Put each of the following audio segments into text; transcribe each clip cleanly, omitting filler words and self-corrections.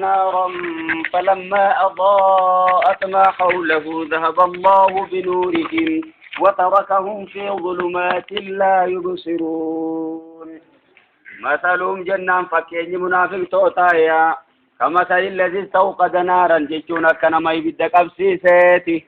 نارا فلما أضاءت ما حوله ذهب الله بنورهم وتركهم في ظلمات لا يبصرون مثلهم جنان فكين منافق توتايا كمثل الذي استوقد نارا جيشونا كنما يبدك أبسيسيتي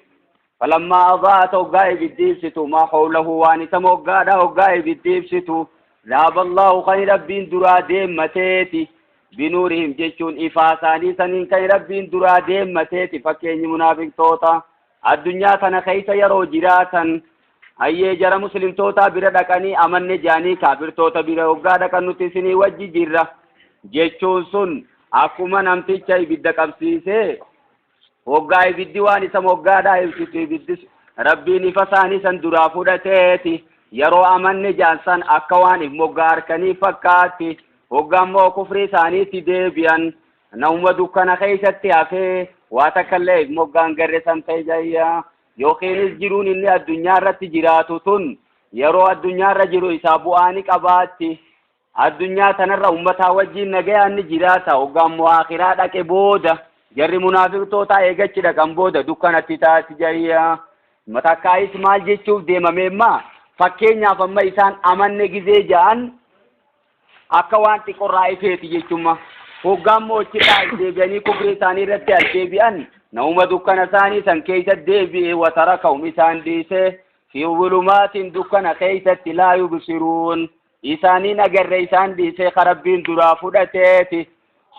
فلما أضاءت وقاي بالديبستو ما حوله واني تموقادا وقاي بالديبستو ذهب الله خير ربين درا ديمتيتي بنورهم جيشون إفاساني سنين كي ربين درا ديمتيتي فكين منافق توتا الدنيا كان خيس يرو جراتا أي جرى مسلم توتا بردكني أمن جاني كابر توتا بره وقادا كنو تسني وجي جرة جيشون سن أكما نمتي چاي بدك أبسيسي وقاي بالديواني سموقادا يبسيسي بدس ربي نفساني سن درا فودتيتي يرو أمن جانسان أكواني مقاركني فكاتي وقامو كفري ثاني تدبيان نوم دكان خيشتي أفي واتكلم مقان قرسان تيجايا يوخين الجرون اللي الدنيا رتجراتو تن يرو الدنيا رجلو إسابو آنك أباتي الدنيا تنرى أمتا وجين نجيا نجراتا وقامو آخراتك بودا جري منافق توتا إيجاتي لكم بودا دكان تتاتي جايا متا كايس مال جيشوف ديما ميما فكين يا فما إسان أمن نجزي جان أكوانتي قرائي فيتي جيشوما وقامو تتاك ديبياني كفري ثاني رتي الديبيان نوم دكان ثاني سن كيسة ديبي وتركوا مثان ديسي في ظلمات دكان كيسة لا يبصرون إساني نقر إسان ديسي خربين درافو دتيتي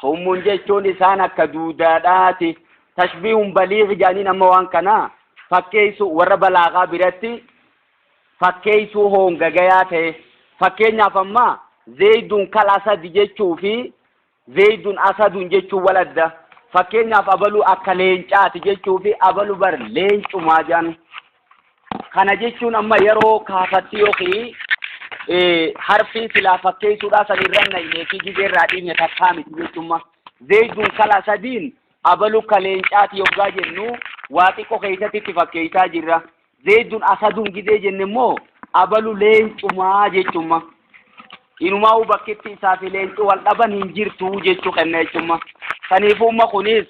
صم جيشون إسان كدوداتي تشبيه بليغ جانين أموان كنا فكيسو وربلاغا برتي فكيسو هونغا جياتي فكينا فما زيد كالأسد جيشو في زيد أسد جيشو ولده فكينا فأبلو أكلينشات جيشو في أبلو بر لينشو ماجان خانا جيشو نما يرو كافتيوكي حرفي سلا فكيسو راسا لرنا إليكي جيجي رادين يتكامي جيشو ما زيد كالأسدين أبلو كلينشات يوغا جنو واتيكو خيساتي تفكيسا جرا زيد أسد جيجي جنمو أبلو لينشو ما جيشو ما إنما هو بكتي سافلين والأبن هنجرتو جيتو خنيتما خنيفو ما خنيس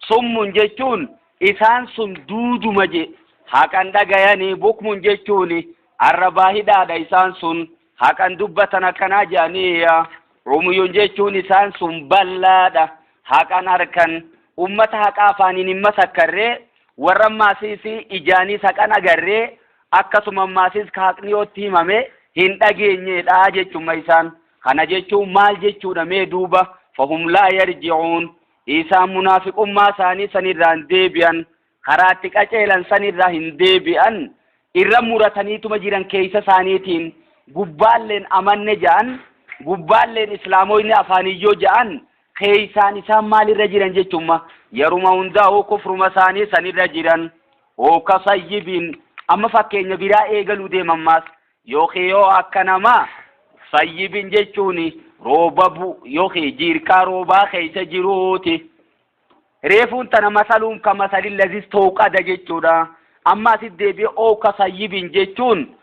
صم جيتون إسان سندود مجي هكذا دعياني بوكم جيتوني الرباهي دا إسان سن هكذا دبتنا كنا جانيا روميون جيتون إسان سن بلادا هكذا أركن أمة هكذا فاني نمسا كري ورما سيسي إجاني سكنا غري أكسو مماسيس كاكنيو تيمامي hin dhageenyedha jechuun isaan kana jechuun maal jechuudha mee duuba fahum laa yarji'uun isaan munaafiqummaa isaanii sanirraan deebi'an karaatti qaceelan sanirraa hin deebi'an irra murataniituma jiran keessa isaaniitiin gubbaalleen amanne ja'an gubbaalleen islaamoyni afaaniyyoo ja'an keessaan isaan maalirra jiran jechuun yeruma hundaa'u kufruma isaanii sanirra jiran oo kasayyibiin amma fakkeenya biraa eegaluu deemammaas يوخيو أكنما صيبين جتوني روبابو يوخي جيركا روبا خيس جيروتي ريفون تنا مثلهم كمثل الذي استوقد جتونا أما سيدي أو كصيبين جتون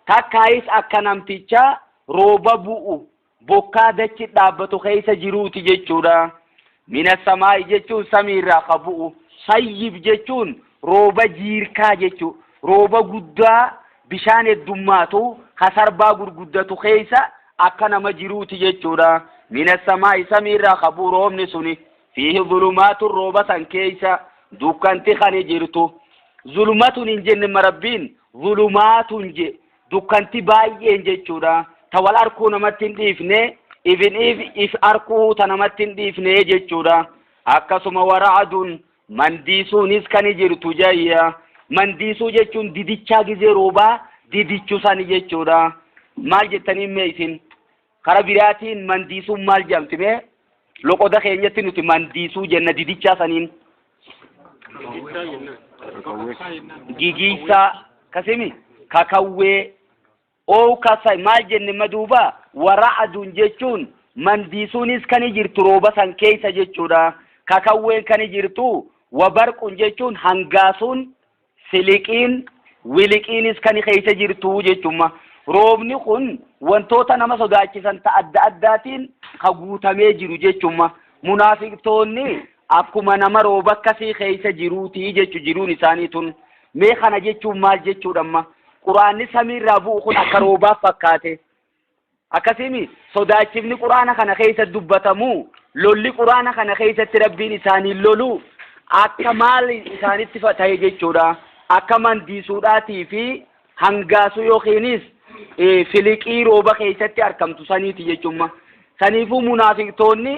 تكايس أكنم تيجا روبابو بوكا دچ دابتو خيس جيروتي جتونا من السماء جتون سميرا خبو صيب جتون روبا جيركا جتو روبا قدا بشان الدماتو خسربا غرغدتو خيسا أكنا مجروتي جيتشورا من السماء سميرا خبورهم نسوني فيه ظلمات الروبة كيسا دوكان تخاني جيرتو ظلمات ننجن مربين ظلمات نجي دوكان تبايين جيتشورا توال أركو نمتن ديفني إذن إف أركو تنمتن ديفني جيتشورا أكسما ورعدون من ديسو نسكني جيرتو جايا mandiisuu jechuun didichaa gizee roobaa didichuu isaanii jechuudha maal jettanii meesin kara biraatiin mandiisuun maal jedhamti mee loqoda keenyatti nuti mandiisuu jenna didichaa saniin gigiisaa kasimi kakawwee oo kasay maal jenne maduuba wara'aduun jechuun mandiisuunis kan jirtu rooba san keessa jechuudha kakawween kan jirtu wabarquun jechuun hangaasuun siliqiin wiliqiinis kan keessa jirtu jechuudha roobni kun wantoota nama sodaachisan ta adda addaatiin ka guutamee jiru jechuudha munaafiqtoonni akkuma nama rooba akkasii keessa jiruutii jechu jiruun isaanii tun mee kana jechuun maal jechuudhamma quraanni samiirraa bu'u kun akka roobaaf fakkaate akkasimi sodaachifni quraana kana keessa dubbatamu lolli quraana kana keessatti rabbiin isaanii lolu akka maal isaanitti ta'e jechuudha akka mandiisuudhaatii fi hangaasuu yookiinis filiqii rooba keessatti argamtu saniiti jechuudha saniifuu munaafiqtoonni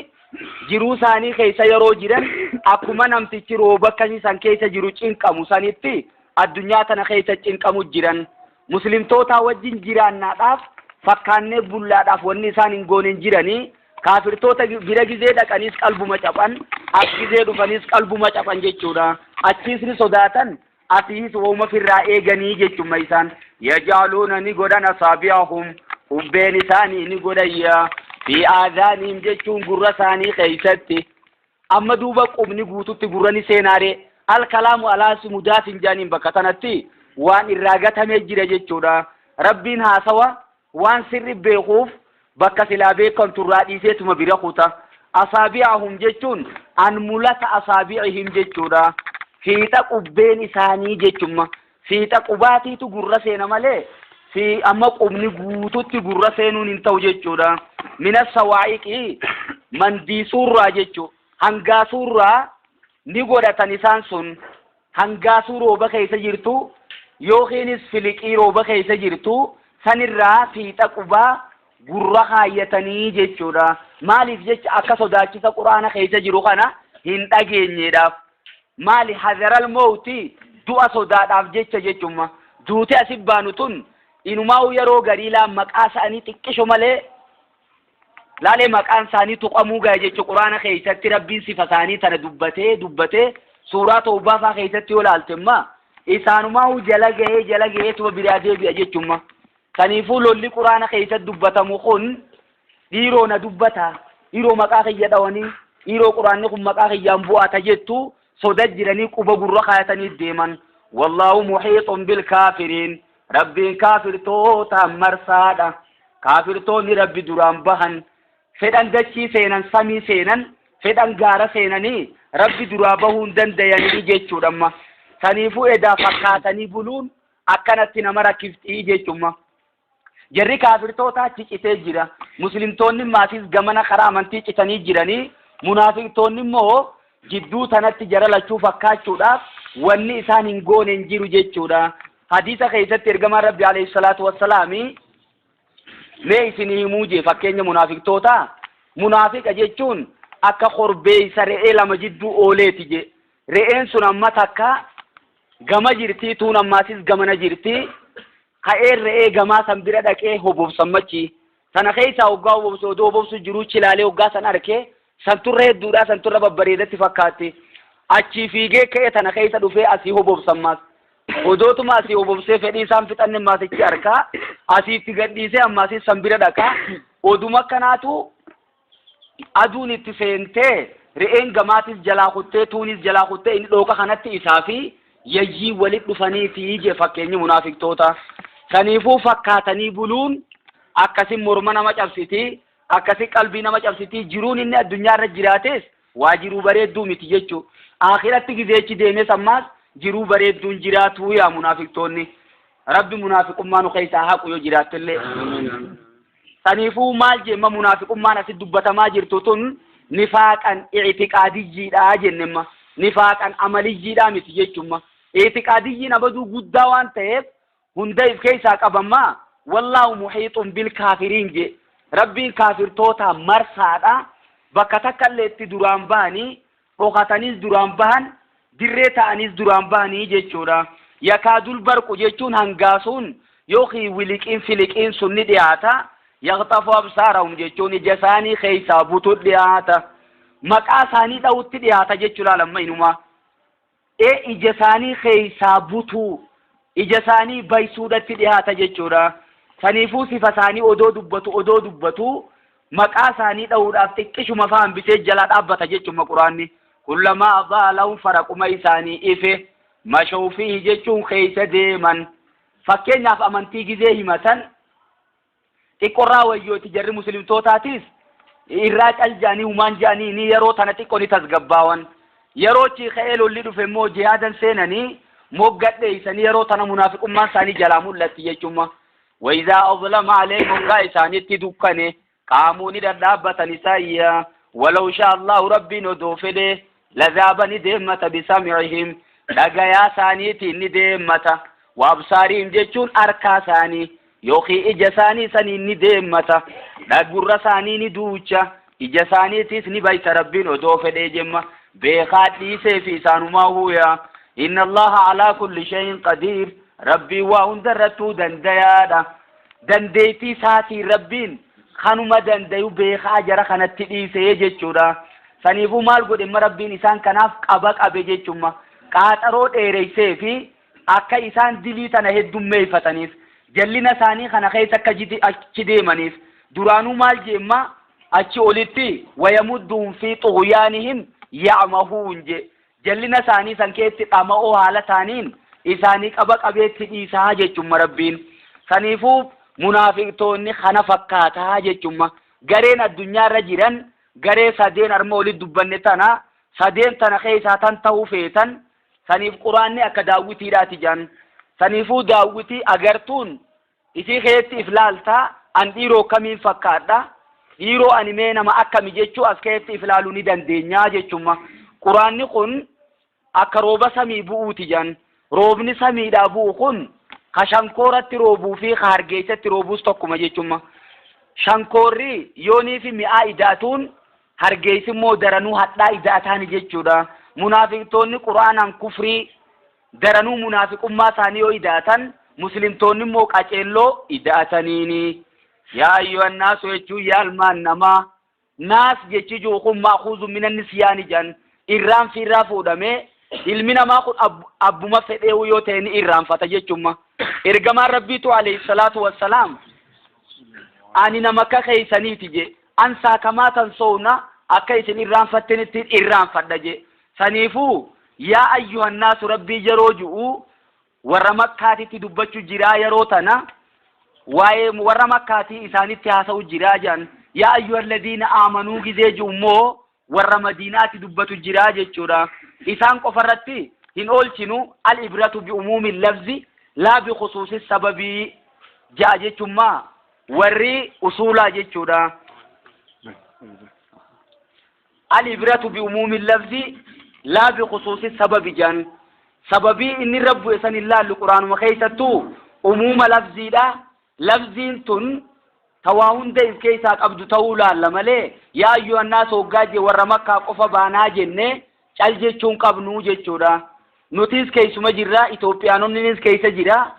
jiruu isaanii keessa yeroo jiran akkuma namtichi rooba akkasii san keessa jiru cinqamu sanitti addunyaa tana keessa cinqamu jiran muslimtoota wajjin jiraannaadhaaf fakkaannee bullaadhaaf wanni isaan hin goonen jiranii kaafirtoota bira gizee dhaqaniis qalbuma capan as gizee dhufanis qalbuma capan jechuudha achiisni sodaatan asiis wooma firraa eeganii jechuma isaan yajaaluuna ni godhan asaabi'ahum ubbeen isaanii ni godhayya fi aadaaniim jechuun gurra isaanii keessatti amma duuba qubni guututti gurrani seenaare alkalaamu alaasi mudaasin jaaniin bakka tanatti waan irraa gatamee jira jechuudha rabbiin haasawa waan sirri beekuuf bakka silaa beekan turraa dhiiseetuma bira kuta asaabi'ahum jechuun an mulata asaabi'ihim jechuudha fiixa qubbeen isaanii jechuma fiixa qubaatiitu gurra seena malee fi amma qubni guututti gurra seenuun hin ta'u jechuudha mina sawaa'iqii mandiisuurraa jechu hangaasuurraa ni godhatan isaan sun hangaasuu rooba keessa jirtu yookiinis filiqii rooba keessa jirtu sanirraa fiixa qubaa gurra kaayyatanii jechuudha maaliif jecha akka sodaachisa quraana keessa jiru kana hin dhageenyeedhaaf maali hadaral mawti du'a sodaadhaaf jecha jechuma duute asii baanu tun inumaa yeroo gariilaa maqaa isaanii xiqqisho malee laalee maqaan isaanii tuqamuu gahe jechu quraana keessatti rabbiin sifa isaanii tana dubbatee suuraa tawbaa faa keessatti yoo laaltemma isaanumaa jala gahee tuba biraa deebi'a jechuma kaniifuu lolli quraana keessatti dubbatamu kun dhiiroo na dubbata dhiiroo maqaa kiyya dhawanii dhiiroo quraanni kun maqaa kiyyaan bu'aata jettu soda jiranii quba gurra kaayatanii deeman wallaahu muhiixun bilkaafiriin rabbiin kaafirtoota marsaadha kaafirtoonni rabbi duraan bahan fedhan dachii seenan samii seenan fedhan gaara seenanii rabbi duraa bahuu hin dandayanii jechuudhamma saniifuu edaa fakkaatanii buluun akkanatti nama rakkiftii jechumma jarri kaafirtoota achi citee jira muslimtoonni maasiis gamana karaa amantii citanii jiranii munaafiqtoonni immoo jidduu tanatti jara lachuu fakkaachuudhaaf wanni isaan hin goone hin jiru jechuudha hadiisa keessatti ergamaan rabbi alayhi salaatu wassalaami mee isinii himuu jee fakkeenya munaafiqtoota munaafiqa jechuun akka korbeeysa re'ee lama jidduu ooleeti je re'een sun amma takka gama jirtii tuun ammaasis gamana jirtii ka'een re'ee gamaa san bira dhaqee hobobsan machi sana keessaa hoggaa hobobsu odoo hobobsu jiruu chilaalee hoggaa san arkee santurra hedduudha santurra babbareedatti fakkaatti achii fiigee ka'ee tana keessa dhufee asii hobobsan maas odootuma asii hobobsee fedhii isaan fixanne maasichi arkaa asiitti gadhiisee ammaasii san bira dhaqaa oduma akkanaatu aduun itti seentee re'een gamaatis jalaa kuttee tuunis jalaa kuttee inni dhooqa kanatti isaa fi yayyii walit dhufaniitii je fakkeenyi munaafiqtoota saniifuu fakkaatanii buluun akkasin morma nama cabsitii akkasi qalbii nama cabsitii jiruun inni addunyaarra jiraates waa jiruu bareedduu miti jechuu akhiratti gizeechi deemes ammaas jiruu bareedduun jiraatuu yaa munaafiqtoonni rabbi munaafiqummaa nu keessaa haqu yoo jiraattillee saniifuu maal jemma munaafiqummaan asi dubbatamaa jirtu tun nifaaqan i'tiqaadiyyiidha jennemma nifaaqan amaliyyiidha miti jechumma i'tiqaadiyyiin abaduu guddaa waan ta'eef hunda if keessaa qabamma wallaahu muhiixun bilkaafiriin je rabbiin kaafirtoota marsaadha bakka takkallee itti duraan bahanii dhokataniis duraan bahan dirree ta'aniis duraan bahanii jechuudha yakaadul barqu jechuun hangaasuun yookiin wiliqiin filiqiin sun ni dhiyaata yaqtafu absaarahum jechuun ija isaanii keessaa butu dhiyaata maqaa isaanii dha'utti dhiyaata jechuudha lamma inumaa ija isaanii keessaa butu ija isaanii baysuudhatti dhiyaata jechuudha saniifuu sifa isaanii odoo dubbatu maqaa isaanii dha'uudhaaf xiqqishuma faan bisee jala dhaabbata jechuudha quraanni kullamaa adaalahum faraquma isaanii ife mashawfii jechuun keessa deeman fakkeenyaaf amantii gizee himatan xiqqorraa wayyooti jarri muslimtootaatis irraa caljaanii humaan jaanii ni yeroo tanatti qoni tasgabbaawan yeroo chi ka'eelolli dhufe immoo jihaadan seenanii moggadheeysanii yeroo tana munaafiqummaan isaanii jalaa mul'atti jechuudha. وإذا أظلم عليهم قائسان يتدكنه قاموا ندابة نسائيا ولو شاء الله ربي ندوفده لذاب ندمة بسمعهم لقيا ثانيتي ندمة وابصارهم جيشون أركا ثاني يوخي إجساني ثاني ندمة لقر ثاني ندوشة إجساني تثني بيت ربي ندوفده جمع بيخات ليسي في سانما هو إن الله على كل شيء قدير ربي وأندرتو دنديادا دنديتي ساتي ربين خانوما دنديو بيخا جرا خانت تديسي يجيشورا سنيفو مال قد اما ربين إسان كناف قبق أبي جيشوما قاترود إيريسي في أكا إسان دليتنا هدو ميفتنيف جلنا ثاني خانا خيسا كجدي منيف درانو مال جيما أچي أوليتي ويمدهم في طغيانهم يعمهون جلنا ثاني سنكيت قامعو حالتانين إساني قبق أبيت إيسا جيشوما ربين سنيفو منافقتوني خنا فكاتا جيشوما غرين الدنيا رجيران غري سادين أرمولي دبنة تنا سادين تنا خيسا تنتهو فيتن سنيف قرآني أكا داوتي راتي جان سنيفو داوتي أغرتون إسي خيت إفلالتا أن إيرو كمين فكاتا إيرو أنيمينا ما أكا مجيشو أسكيت إفلالوني دان دينيا جيشوما قرآني قن أكا روبا سمي بؤوتي جان روبني سمي دابو قن كشانكورة روبو في خارجيسة روبوس تقوم جيشوما شانكوري يوني في مئة إداتون هرجيس مو درنو حتى إداتان جيشودا منافقتون قرآن عن كفري درنو منافق ما ثانيو إداتان مسلمتون مو كاتيلو إداتانيني يا أيها الناس يجو يا المان نما ناس جيشو خم مأخوذ من النسيان جان إرام في رافو دمي ilmina ma kun abbuma fedheewu yoo ta'e ni irraanfata jechuudha. Ergamaan rabbiitu alayhi salaatu wassalaam ani nama ka keeysaniiti je an saakamaatan soona akka isin irraanfattanitti irraanfadha je saniifuu yaa ayyuhan naasu rabbii yeroo ju'u warra makkaatitti dubbachuu jiraa yeroo tana waa'ee warra makkaatii isaanitti haasa'u jiraa jan yaa ayyuhal ladhiina aamanuu gizee ju'ummoo warra madiinaatti dubbatu jiraa jechuudha. إسان قفرتي إن أولتنو الإبرة بأموم اللفظ لا بخصوص السبب جاء جتما وري أصولا جتشورا الإبرة بأموم اللفظ لا بخصوص السبب جان سببي إن رب إسان الله القرآن وخيستو أموم لفظي لا لفظين تن تواهن ده إسكيساك أبدو تولا لمالي يا أيها الناس وقاجي ورمكا قفا بانا جنة cal jechuun qabnu jechuudha. Nutis keessuma jirra, Itoophiyaanonnis keessa jira,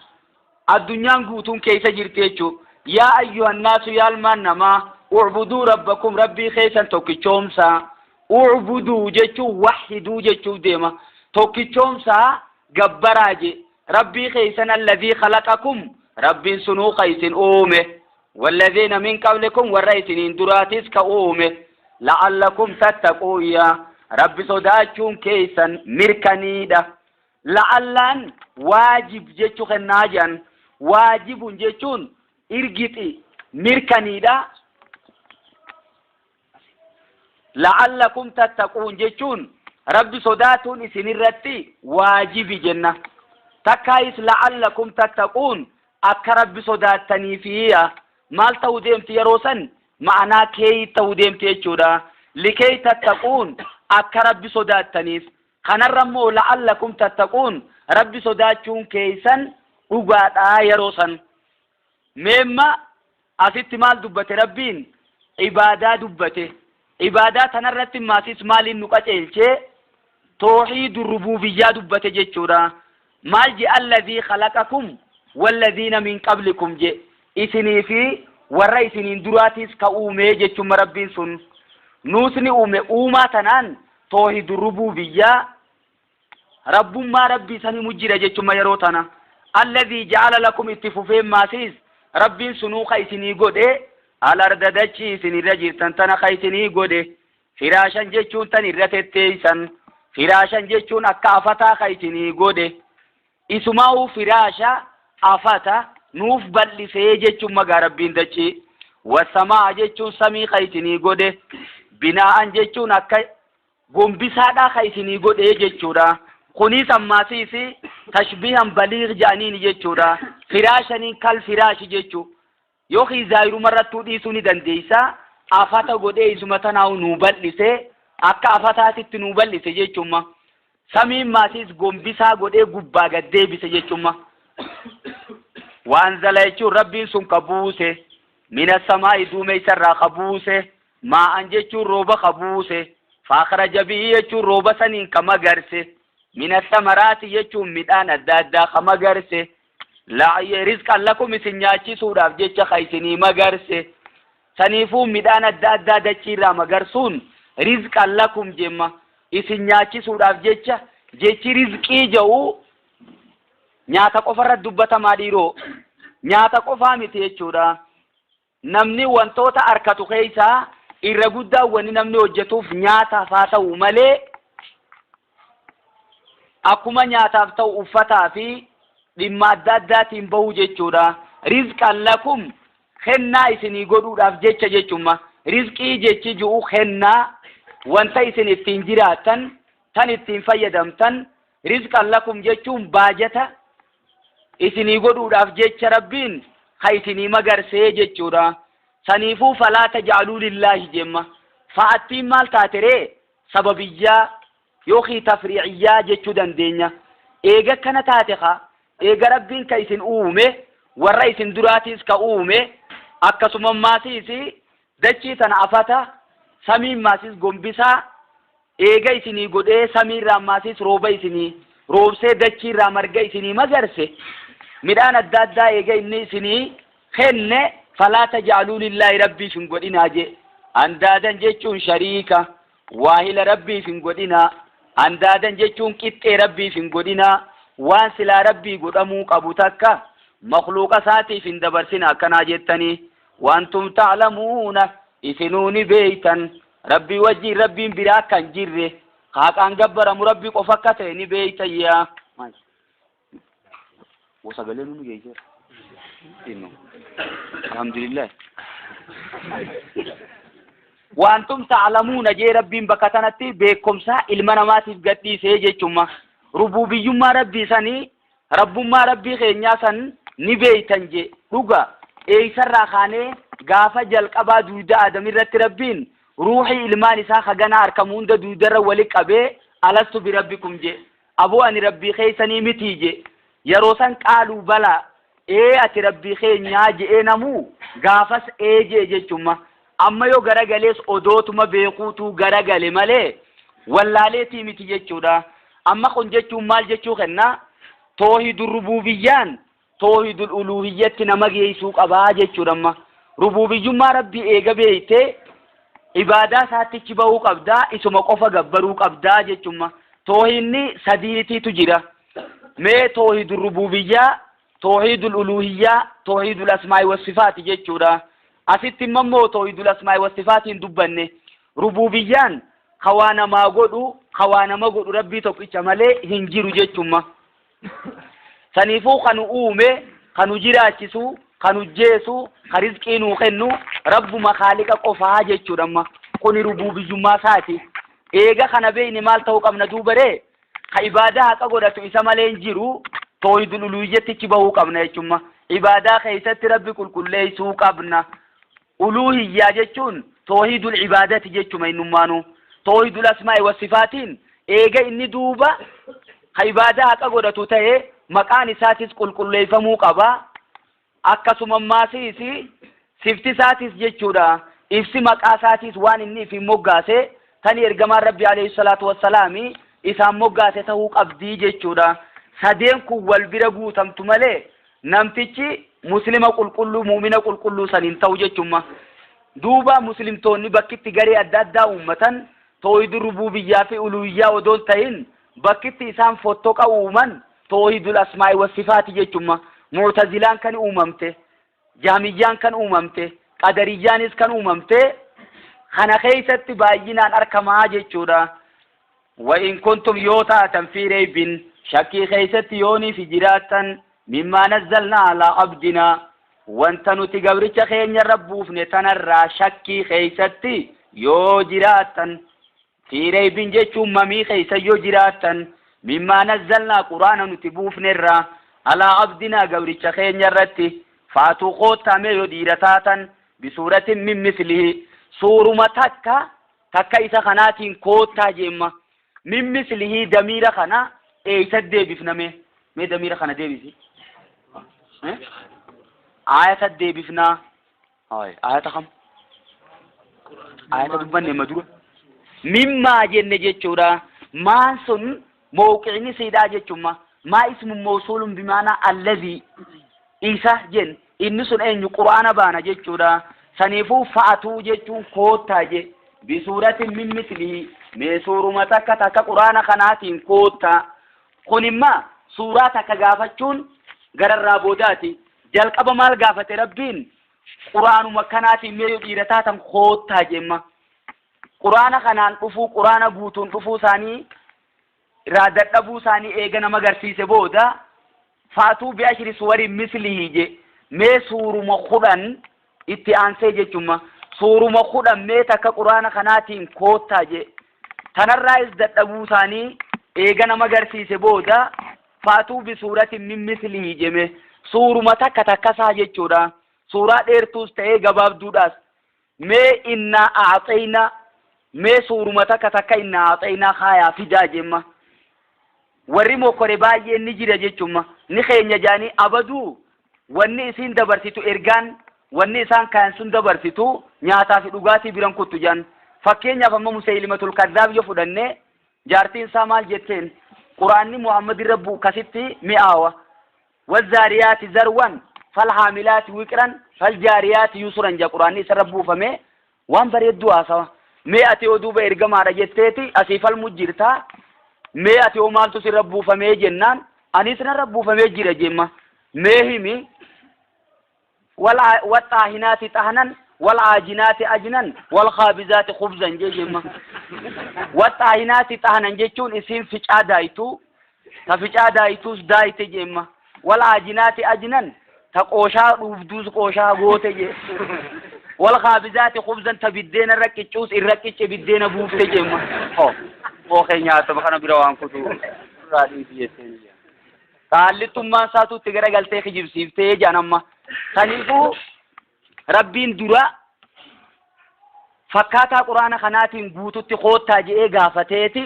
addunyaan guutuun keessa jirti jechuudha. Yaa ayyuhan naasu yaa ilmaan namaa u'buduu rabbakum rabbii keessan tokkichoomsaa. U'buduu jechuun wahiduu jechuuf deema. Tokkichoomsaa gabbaraa je rabbii keessan alladhii khalaqakum rabbiin sunuu isin uume walladhiina min qablikum warra isiniin duraatis ka uume la'allakum tattaquun ربي صداچون كيسن مركنيدا لعلان واجب جيچو خناجان واجب جيچون ارغيتي مركنيدا لعلكم تتقون جيچون ربي صداتون اسنرتي واجب جنة تكايس لعلكم تتقون اك ربي صداتني فيها مال توديم تيروسن معنا كي توديم تيچودا لكي تتقون akka rabbi sodaataniif kanarrammoo la'allakum tattaquun rabbi sodaachuun keessan dhugaadhaa yeroo san meemma asitti maal dubbate rabbiin ibaadaa dubbate ibaadaa tanarratti maasis maaliin nu qaceelchee tawhiidur rububiyyaa dubbate jechuudha maal je alladhii khalaqakum walladhiina min qablikum je isinii fi warra isiniin duraatis ka uumee jechuudha rabbiin sun نوسني أوما تنان توحيد الربوبية رب ما ربي سني مجرى جتما يروتنا الذي جعل لكم اتفوفين ماسيس ربي سنو خيسني قده على رددتشي سني رجل تنتنا خيسني قده فراشا جتشون تني رتتيسا فراشا جتشون أكافتا خيسني قده اسمه فراشا أفتا نوف بل سيجتشون مغا ربين دتشي والسماء جيتشون سمي خيسني قده بناء جيتشون أكا قنبسادا خيسني قده جيتشورا خنيسا ماسيسي تشبيها بليغ جانين جيتشورا فراشنين كالفراش جيتشو يوخي زايرو مرة توديسوني دنديسا أفاتا قده إسمتناو نوبلسي أكا أفاتاتي نوبلسي جيتشوما سمين ماسيس قنبسا قده قبا قده بسي جيتشوما وأنزل يجو ربي سن قبوسه من السماء دومي سرى قبوسه ما أنجو روبا قبوسه فأخرج به يجو روبا سنين كما قرسه من الثمرات يجو مدان الدادا كما قرسه لا رزقا لكم سنياتي سورة جيجا خيسني ما قرسه سنيفو مدان الدادا دچيرا ما قرسون رزقا لكم جمع سنياتي سورة جيجا جيجي رزقي جو nyaata qofarra dubbatamaa dhiiroo nyaata qofaa miti jechuudha namni wantoota harkatu keessaa irra guddaa wanni namni hojjetuuf nyaataaf haa ta'u malee akkuma nyaataaf ta'u uffataa fi dhimma adda addaatiin bahu jechuudha rizqan lakum kennaa isinii godhuudhaaf jecha jechuma rizqii jechi ji'u kennaa wanta isin ittiin jiraatan tan ittiin fayyadamtan rizqan lakum jechuun baajata isinii godhuudhaaf jecha rabbiin isinii magarsee jechuudha saniifuu falaa tajaaluu lillaahi jemma fa'attiin maal taateree sababiyyaa yookiin tafriiciyyaa jechuu dandeenya eega kana taate eega rabbiin ka isin uume warra isin duraatiis ka uume akkasuma maasiis dachii tana afata samiin maasiis gombisaa eega isinii godhee samiirraa maasiis rooba isinii roobsee dachiirraa marga isinii magarse midhaan adda addaa eega inni isinii kenne falaa tajaaluu lillaahi rabbiif hin godhinaa je andaadan jechuun shariika waahila rabbiif hin godhinaa andaadan jechuun qixxee rabbiif hin godhinaa waan silaa rabbii godhamuu qabu takka makhluuqa isaatiif hin dabarsina akkanaa jettanii waantum ta'lamuuna isinuu ni beeytan rabbii wajjiin rabbiin biraa kan jirre haaqaan gabbaramu rabbii qofa akka ta'e ni beeytan yaa وسجلنا نجيجر إنه الحمد لله وأنتم تعلمون جي ربين بكتنتي بكم سا إلمنا ما تبقى سيجي كما ربوبي ما ربي سني رب ما ربي خينيا سن نبي تنجي لغا إيسر راخاني غافة جلق أبا دودا آدم رت ربين روحي إلمان سا خغنا أركمون دا دودر ولك أبي ألست بربكم جي أبو أني ربي خي سني متيجي يروسن قالوا بلا ati rabbii keenya je'ee namuu gaafas jechuuma amma yoo garagalees odootuma beekuutu garagale malee wallaaleetii miti jechuudha amma kun jechuun maal jechuu kenna toohidul rububiyyaan toohidul uluhiyyatti nama geessuu qabaa jechuudha amma rububiyyummaa rabbii eega beeyte ibaadaa isaatichi bahuu qabdaa isuma qofa gabbaruu qabdaa jechuudha toohinni sadiitiitu jira mee toohidul rububiyyaa توحيد الألوهية توحيد الأسماء والصفات جيتشورا أسيت ممو توحيد الأسماء والصفات دبني ربوبيان خوانا ما قدو ربي توقيت مالي هنجيرو جيتشوما سنفو خانو أومي خانو جيراتشسو خانو جيسو خرزقينو خنو رب مخالق قفها جيتشورا خوني ربوبيو ما ساتي إيغا خانا بيني مال توقم ندوبري خيبادها قدرتو إسا مالي هنجيرو توحيد الألوهية تكبه قبنا يجمع عبادة خيسة ربي كل ليسو قبنا ألوهية جتون توحيد العبادة جتما إنمانو توحيد الأسماء والصفاتين إيجا إني دوبا عبادة أقودة تتهي مكان ساتس كل ليفمو قبا أكسو مماسيسي سفتي ساتس جتشورا إفسي مكا ساتس وان إني في مقاسي تاني إرقمان ربي عليه الصلاة والسلام إسام مقاسي تهوق أبدي جتشورا sadeen kun wal bira guutamtu malee namtichi muslima qulqulluu mu'mina qulqulluu saniin ta'u jechuudha duuba muslimtoonni bakkitti garee adda addaa ummatan toohidul rububiyyaa fi uluhiyyaa odoon ta'in bakkitti isaan fottoqa uuman toohidul asmaa'i was sifaati jechuudha mu'tazilaan kan uumamte jaamiyyaan kan uumamte qadariyyaanis kan uumamte kana keessatti baay'inaan arkamaa jechuudha wa in kuntum yoo taatan fi reybin شكي خيست يوني في جراتا مما نزلنا على عبدنا wanta nuti gabricha keenya rabbuufne tanarraa shakkii keeysatti yoo jiraatan fi reybin jechuun mamii keeysa yoo jiraatan mimmaa nazzalnaa quraana nuti buufnerraa alaa abdinaa gabricha keenya irratti faatuu qoottamee yoo dhiira taatan bisuuratin min mislihi suuruma takka isa kanaatiin koottaa jemma min mislihi damiira kana eeysa deebifname mee damiira kana deebisi ayata deebifnaa ayata kam ayata dubbanne madura mimmaa jenne jechuudha maan sun mawqi'ni siidaa jechumma maa ismu mawsuulun bimaana allazi isa jen inni sun eenyu qur'aana baana jechuudha saniifuu fa'atuu jechuun koottaa je bisuuratin min mislihi mee suuruma takka qur'aana kanaatiin koottaa kunimma suuraa takka gaafachuun gararraa boodaati jalqaba maal gaafate rabbiin qur'aanuma kanaatiin mee dhiira taatan koottaa jemma qur'aana kanaan dhufuu qur'aana guutuun dhufuu isaanii irraa dadhabuu isaanii eega nama agarsiise booda faatuu bi'ashri suwarin mislihi je mee suuruma 10 itti aansee jechumma suuruma 10 mee takka qur'aana kanaatiin koottaa je tanarraayis dadhabuu isaanii eega nama agarsiise booda faatuu bisuuratin min mislihi jeme suuruma takka isaa jechuudha suuraa dheertuus ta'ee gabaabduudhaas mee inna a'xayna mee suuruma takka inna a'xayna khaayaa fidaa jemma warri mokore baay'een ni jira jechumma ni keenya jaanii abaduu wanni isin dabarsitu ergaan wanni isaan kaan sun dabarsitu nyaataa fi dhugaatii biran kuttu jaan fakkeenyaaf amma Musaylimatul Kaddaab yoo fudhanne jaartiin isaa maal jetteen quraanni Muhammad rabbu kasitti mi'aawa wazaariyaati zarwan falhaamilaati wiqran faljaariyaati yusran ja quraanni isa rabbuufame waan bareedduu haasawa mee ati oduuba ergamaadha jetteeti asii falmu jirtaa mee ati oo maaltu si rabbuufamee jennaan anis na rabbuufamee jira jemma mee himi والطاهنات طهنا والعاجنات عجنا والخابزات خبزا جمع والطاهنات طهنا جتون اسم فيچا دايتو تفيچا دايتوس دايت جمع والعاجنات عجنا تقوشا دوز قوشا غوت ج والخابزات خبزا تبدين ركچوس الركچ بدين بوف جمع او خنيات بخنا بروان كتو رادي ديتين قالتم ساتو تگرا گلتے خجب سیفتے جانما saniifuu rabbiin dura fakkaataa quraana kanaatiin guututti koottaa je'ee gaafateeti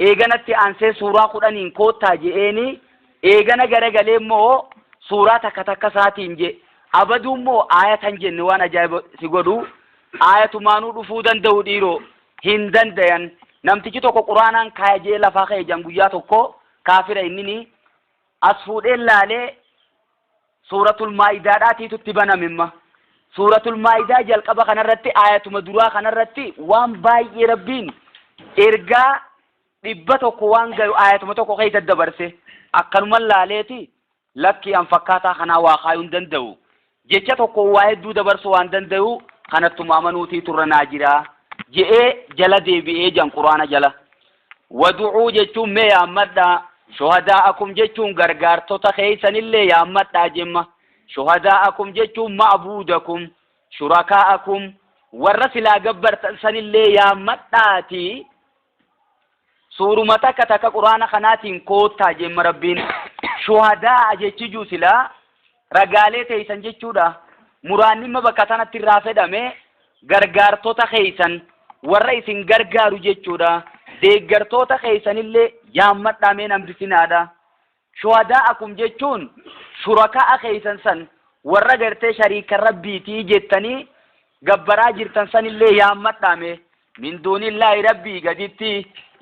eeganatti aansee suuraa 10 koottaa je'eeni eegana garagalee immoo suuraa takka isaatiin je abaduu immoo aayatan jenne waan ajaa'iba si godhu aayatumaanuu dhufuu danda'u dhiiroo hin dandayan namtichi tokko quraanaan kaaya je'ee lafaa ka'e jan guyyaa tokko kaafira innini as fuudhee laalee suuratul maa'idaadhaati tuttibana mimma suuratul maa'idaa jalqaba kanarratti aayatuma duraa kanarratti waan baay'ee rabbiin ergaa 100 waan gayu aayatuma tokko keessa dabarse akkanuma laaleeti lakki an fakkaataa kana waa kaayuun danda'u jecha tokko waa hedduu dabarsu waan danda'u kanattu amanuutii turranaa jira je'ee jala deebi'ee jan quraana jala wad'uu jechuun mee yaammadha shuhadaa'akum jechuun gargaartota keessanillee yaammadhaa jemma shuhadaa'akum jechuun ma'buudakum shurakaa'akum warra silaa gabbartan sanillee yaammadhaati suuruma takka quraana kanaatiin koottaa jemma rabbiin shuhadaa'a jechijuu silaa ragaalee teeysan jechuudha muraannimma bakka tanatti irraa fedhame gargaartota keessan warra isin gargaaru jechuudha deeggartoota keessanillee yaammadhaamee nambisinaadha shuhadaa'akum jechuun shurakaa keessan san warra gartee shariika rabbiitii jettanii gabbaraa jirtan sanillee yaammadhaame min duunillaahi rabbii gaditti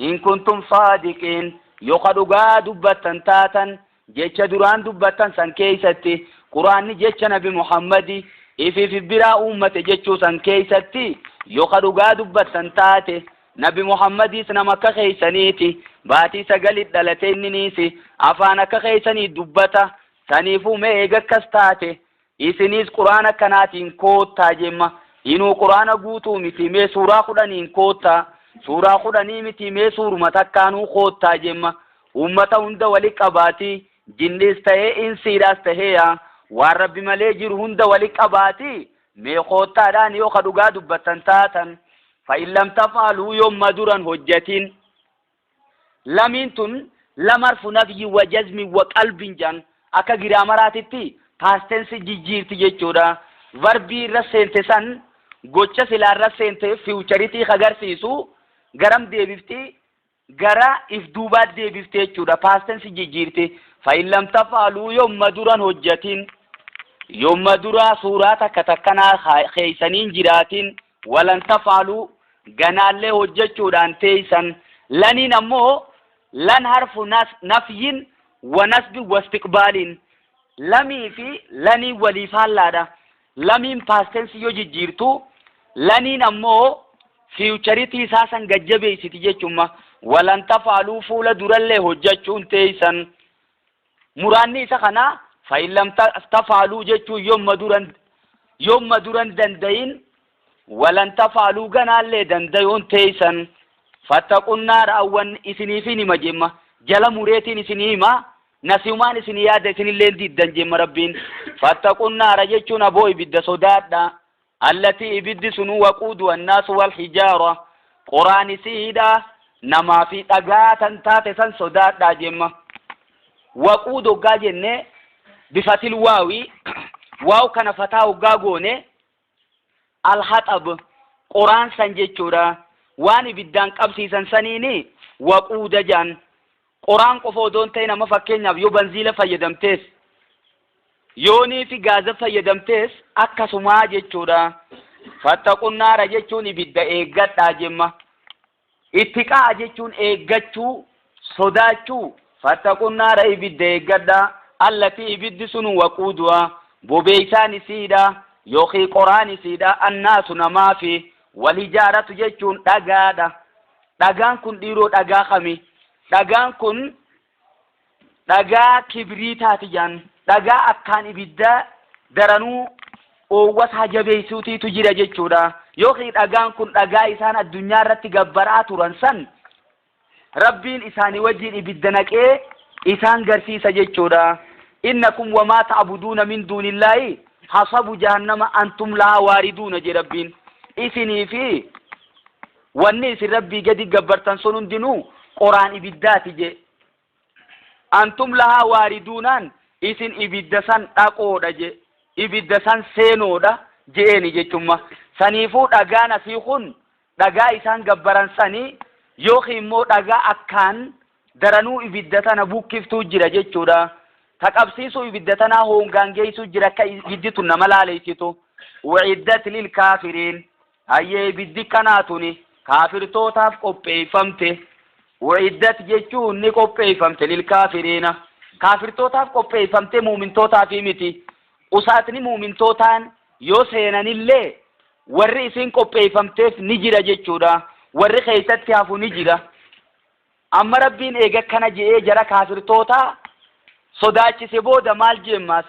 in kuntum saadiqiin yoo dhugaa dubbattan taatan jecha duraan dubbattan san keessatti quraanni jecha nabi Muhammadi ifi biraa ummate jechuu san keessatti yoo dhugaa dubbattan taate nabi Muhammadis nama akka keessaniiti baatii 9 dhalatee inniniisi afaan akka keessanii dubbata saniifuu mee eega akkas taate isinis quraana kanaatiin koottaa jemma inuu quraana guutuu miti mee suuraa 10 koottaa suuraa 10 miti mee suuruma takkaanuu koottaa jemma ummata hunda wali qabaatii jinnis ta'ee insiidhaas ta'ee waan rabbi malee jiru hunda wali qabaati mee qoottaadhaan yoo ka dhugaa dubbatan taatan fa'in lam tafaaluu yoomma duran hojjatin lamiin tun lamarfu nafyi wa jazmi wa qalbin jan akka giraamaraatitti paastensi jijjiirti jechuudha. Varbii irra seente san gocha silaa irra seente fiiwucharitii agarsiisu garam deebifti gara if duubaat deebifti jechuudha. Paastensi jijjiirti. Fa'in lam tafaaluu yoomma duran hojjatin yoomma duraa suuraa takka takkanaa keeysaniin jiraatin walan tafaaluu ganaallee hojjechuudhaan teeysan laniin ammoo lan harfu nafyin wa nasbi wa istiqbaalin lamii fi lanii waliif hallaadha. Lamiin paastensi yoo jijjiirtu laniin ammoo fiiwucharitii isaa san gajjabeeysiti jechumma. Walan tafaaluu fuula durallee hojjechuun teeysan muraanni isa kana fa'in lam tafaaluu jechuun yoomma duran dandayin walan tafaaluu ganaallee dandayuun teeysan fattaqunnaara awwan isiniifin hima jemma jala mureetiin isinii hima nasiumaan isinii yaada isinillee diddan jemma rabbiin. Fattaqunnaara jechuun aboo ibidda sodaadha allatii ibiddi sunu waquudu annaasu wal hijaara qoraan isiidha namaa fi dhagaa tan taate san sodaadha jemma. Waquudu hoggaa jenne bifatil waawi waaw kana fataa hoggaa goone alhaxab qoraan san jechuudha. Waan ibiddaan qabsiisan saniini waquuda jaan qoraan qofa odoon ta'e nama fakkeenyaaf yoo banziila fayyadamtees yoonii fi gaaza fayyadamtees akkasumaa jechuudha. Fattaqunnaara jechuun ibidda eeggadhaa jemma. Ittiqaa jechuun eeggachuu sodaachuu. Fattaqunnaara ibidda eeggadhaa allatii ibiddi sunu waquuduha bobeeysaan isiidha yookiin qoraan isiidha annaasu namaa fi walijaaratu jechuun dhagaadha. Dhagaan kun dhiiroo dhagaa kami? Dhagaan kun dhagaa kibriitaati jaan dhagaa akkaan ibidda daranuu oowwasaa jabeessuutiitu jira jechuudha. Yookiin dhagaan kun dhagaa isaan addunyaa irratti gabbaraa turan san rabbiin isaanii wajjin ibidda naqee isaan garsiisa jechuudha. Innakum wamaa ta'buduuna min duunillaahi hasabu jahannama antum lahaa waariduuna je rabbiin. Isinii fi wanni isin rabbii gadi gabbartan sun hundinuu qoraan ibiddaati je. Antum lahaa waariduunaan isin ibidda san dhaqoodha je. Ibidda san seenoodha jeeni jechumma. Saniifuu dhagaan asii kun dhagaa isaan gabbaran sanii yookiin immoo dhagaa akkaan daranuu ibidda tana bukkiftuu jira jechuudha. Taqabsiisuu ibidda tanaa hongaan geessuu jira akka ibiddi tun nama laaleysitu. Uciddat lil kaafiriin hayyee ibiddi kanaatuni kaafirtootaaf qopheeffamte. Uciddat jechuun ni qopheeffamte lil kaafiriina kaafirtootaaf qopheeffamte muumintootaaf miti. Usaatni muumintootaan yoo seenanillee warri isin qopheeffamteef ni jira jechuudha. Warri keessatti hafu ni jira. Amma rabbiin eega kana je'ee jara kaafirtootaa sodaachise booda maal jemmas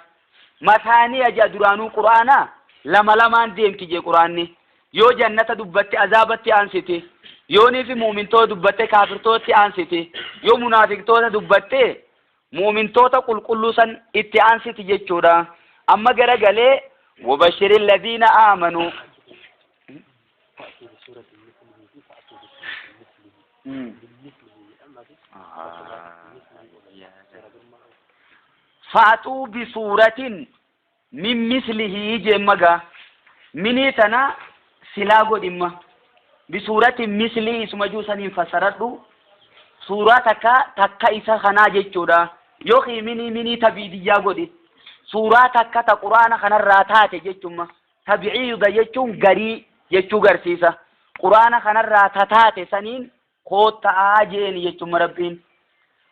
mataanii aja duraanuu quraana lama lamaan deemti je quraanni. Yoo jannata dubbatte azaabatti aansiti yoonii fi muumintoota dubbatte kaafirtootti aansiti yoo munaafiqtoota dubbatte muumintoota qulqulluu san itti aansiti jechuudha. Amma garagalee wabashiril ladhiina aamanuu faaxuu bisuuratin min mislihi jemmaga minii tana silaa godhimma bisuuratin mislii isuma juusaniin fassaradhu suuraa takka isa kanaa jechuudha. Yookiin minii tabiidiyyaa godhi suuraa takka ta quraana kanarraa taate jechumma. Tabi'iida jechuun garii jechuu garsiisa. Quraana kanarraa taate saniin kootta'aa jeeni jechumma rabbiin.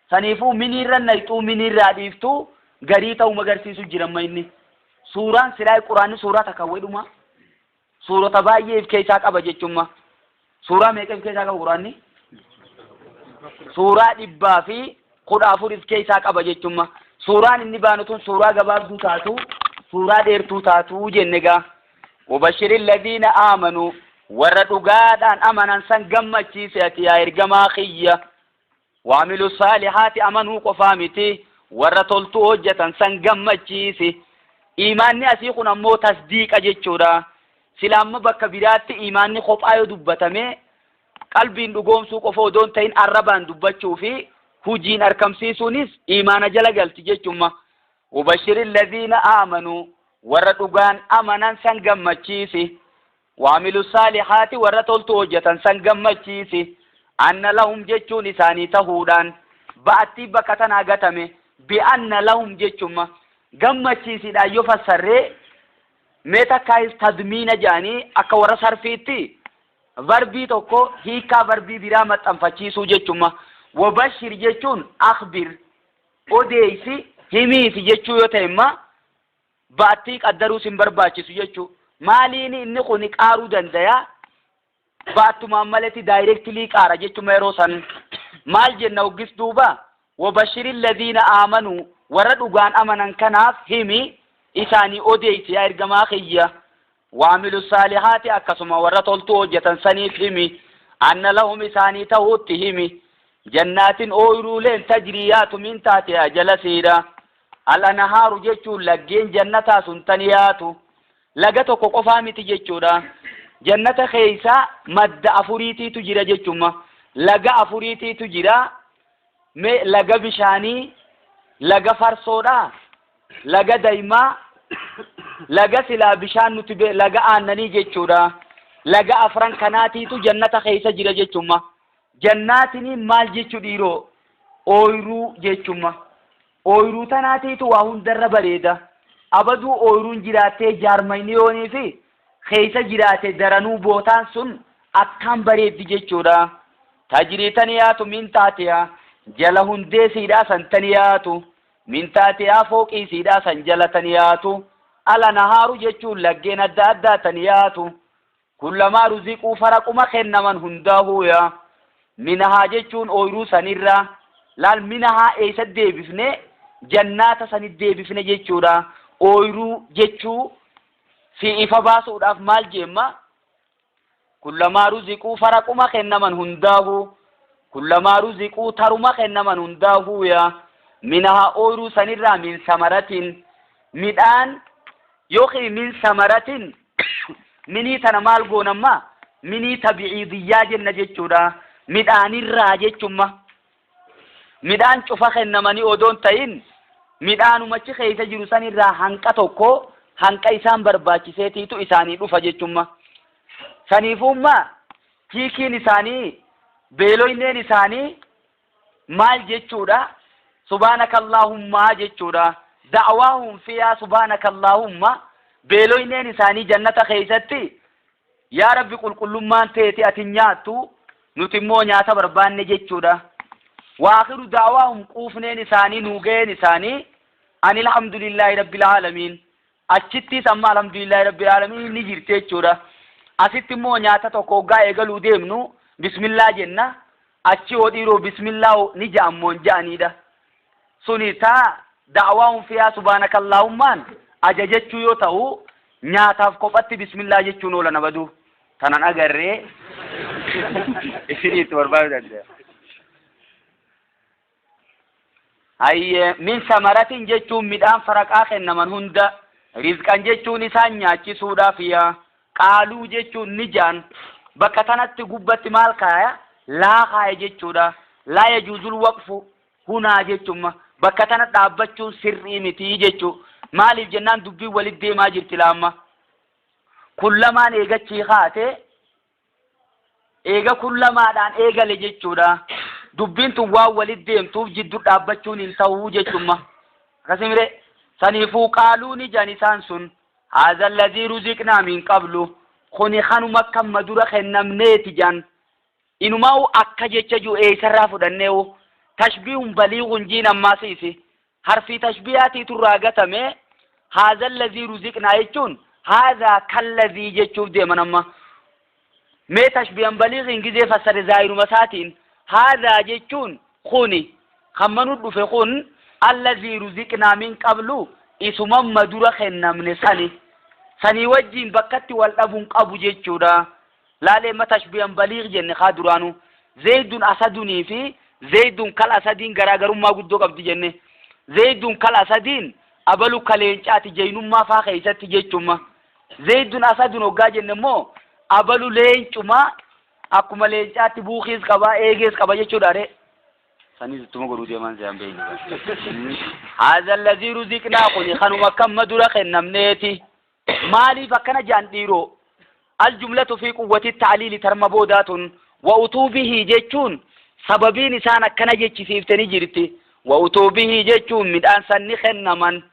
Saniifuu miniirra nayxuu miniirraa dhiiftuu garii ta'uu magarsiisu jiramma inni. Suuraan silaa quraanni suuraa takka wedhuma. Suurota baay'ee of keessaa qaba jechumma. Suuraa meeqa of keessaa qaba quraanni? Suuraa 114 of keessaa qaba jechumma. Suuraan inni baanutun suuraa gabaabduu taatu, suuraa dheertuu taatu jennegaa. Wabashiril ladhiina aamanuu warra dhugaadhaan amanan san gammachiise ati yaa ergamaa kiyya. Waamilu saalihaati amanuu qofaa miti warra toltuu hojjetan san gammachiisi. iimaanni asii kun ammoo tasdiiqa jechuudha. Silaamma bakka biraatti iimaanni kophaa yoo dubbatame qalbiin dhugoomsuu qofa odoon ta'in arrabaan dubbachuu fi hujiin arkamsiisuunis iimaana jala galti jechuudha. وبشر الذين آمنوا وردوغان أمنا سنغمتشيسي وعملوا الصالحات وردولتو وجتا سنغمتشيسي أن لهم جتشون ثاني تهودان بأتي بكتنا قتمي بأن لهم جتشون غمتشيسي لا يفسر ميتا كايس تدمين جاني أكا ورسر فيتي ضربي توكو هيكا ضربي برامة أنفتشيسو جتشون وبشر جتشون أخبر أوديسي himiifi jechuu yoo ta'e imma baattii qaddaruu sin barbaachisu jechuu maaliini inni kun qaaruu dandaya baattumaan malati daayireektilii qaara jechuma yeroo san maal jenna hoggis duuba wabashiril ladhiina aamanuu warra dhugaan amanan kanaaf himi isaanii odeeysi yaa ergamaa kiyya waamilu saalihaati akkasuma warra toltuu hojjetan saniif himi anna lahum isaanii ta'uutti himi jannaatin ooyiruuleen tajriyaatu min taatiha jala siidha الأنهار جيتشو لجين جنة سنتنياتو لجتو كوفا ميتي جيتشودا جنة خيسا مد أفوريتي تجرا جيتشوما لجا أفوريتي تجرا مي لجا بشاني لجا فرصودا لجا دايما لجا سلا بشان نتبه لجا آنني جيتشودا لجا أفران كناتي تو جنة خيسا جرا جيتشوما جناتني مال جيتشو ديرو أويرو جيتشوما ooyiruu tanaatiitu waa hundarra bareeda abaduu ooyiruun jiraatee jaarmayniyoonii fi keessa jiraate daranuu bootaan sun akkaan bareeddi jechuudha. Tajriitaniyaatu min taatiyaa jala hundee siidhaa san taniyaatu min taatiyaa fooqii siidhaa san jala taniyaatu ala nahaaru jechuun laggeen adda addaa taniyaatu kullamaa ruziquu faraquma kennaman hundaahuuya minahaa jechuun ooyiruu sanirra laal minahaa eessa deebifne jannata sanit deebifne jechuudha ooyiruu jechuu fi ifa baasuudhaaf maal jemma kullamaa ruziquu faraquma kennaman hundaahu kullamaa ruziquu taruma kennaman hundaahu ya minahaa ooyiruu sanirraa min samaratin midhaan yookiin min samaratin minii tana maal goonamma minii tabi'idiyyaa jenna jechuudha midhaanirraa jechumma midhaan cufa kennamanii odoon ta'in midhaanumachi keessa jiru sanirraa hanqa tokko hanqa isaan barbaachiseetiitu isaanii dhufa jechumma saniifumma hiikiin isaanii beeloyneen isaanii maal jechuudha subhaanakallahumma jechuudha da'waahum fiyaa subhaanakallahumma beeloyneen isaanii jannata keessatti yaa rabbi qulqullummaan teeti ati nyaattu nuti immoo nyaata barbaanne jechuudha. وآخر دعواهم قوفنين إساني نوغين إساني أن الحمد لله رب العالمين أجتي سمى الحمد لله رب العالمين نجير تيجورا أسيت مو نياتا توقوغا إيغلو ديمنو بسم الله جنة أجي وديرو بسم الله نجام مونجاني دا سنيتا دعواهم فيها سبحانك اللهم أججتشو يوتاو نياتا فقبت بسم الله جتشو نولا نبدو تنان أغري إسريت ورباو دا أي من ثمرات جتون مدان فرق آخر نمن هندا رزقا جتون إسان نياتي سودا فيها قالوا جتون نجان بكتنات قبت مالكايا لا خاي جتودا لا يجوز الوقف هنا جتون بكتنات دابتون سري متي جتو مال الجنان دبي ولد ما جرت لاما كلما نيجا تشيخاتي إيجا كلما دان إيجا لجتودا دبين توا ولد ديمتوف جدو دابتون إنساو جتوما رسمي سنفو قالوا نجاني سانسون هذا الذي رزقنا من قبله خوني خانو مكة مدورة خنمنيت جان إنو ماو أكا جتشجو إيسرافو دنيو تشبيه بليغ جينا ماسيسي حرفي تشبيهاتي تراغتمي هذا الذي رزقنا يجون هذا كالذي جتشوف ديمانما مي تشبيه بليغ انجزي فسر زائر مساتين هذا جتشون خوني خمنو دفقون الذي رزقنا من قبله اسمه مدورة خنمني سني وجين بكتي والأبون قبو جتشودا لا لما تشبيه بليغ جن خادرانو زيد أسدني في زيد كالأسدين غراغرو ما قدو قبض جنة زيد كالأسدين abalu kaleencaati jeynummaa faa keessatti jechuma zaydun asadun hoggaa jennemmoo abalu leencuma akkuma leencaatti buuqiis qaba eegees qaba jechuudha re sanis tuma godhu deeman zaan beeyni hadha alladhi ruzqna qul khanuma kam madura khennamneeti mali fakana jaan dhiiroo aljumlatu fi quwwati ta'lil tarmabodatun wa utubihi jechun sababin isaan akkana jechisiiftani jirti wa utubihi jechun midaan sanni khennaman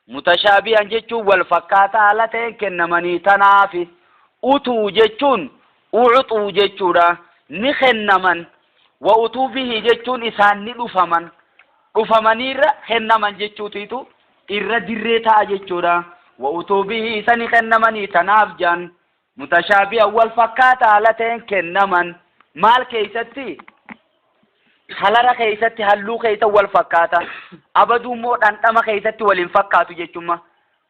mutashabihan jechun wal fakkaata alateen kennamanii tanaafi utu jechun u'tu jechuudha ni khennaman wa utubihi jechun isaan ni dhufamanirra kennaman jechuutitu irra dirree ta'a jechuudha wa utubihi isani kennamanii tanaaf jan mutashabihan wal fakkaata alateen kennaman maal keeysatti halara keeysatti halluu keeysa wal fakkaata abaduu immoo dhandhama keeysatti waliin fakkaatu jechuma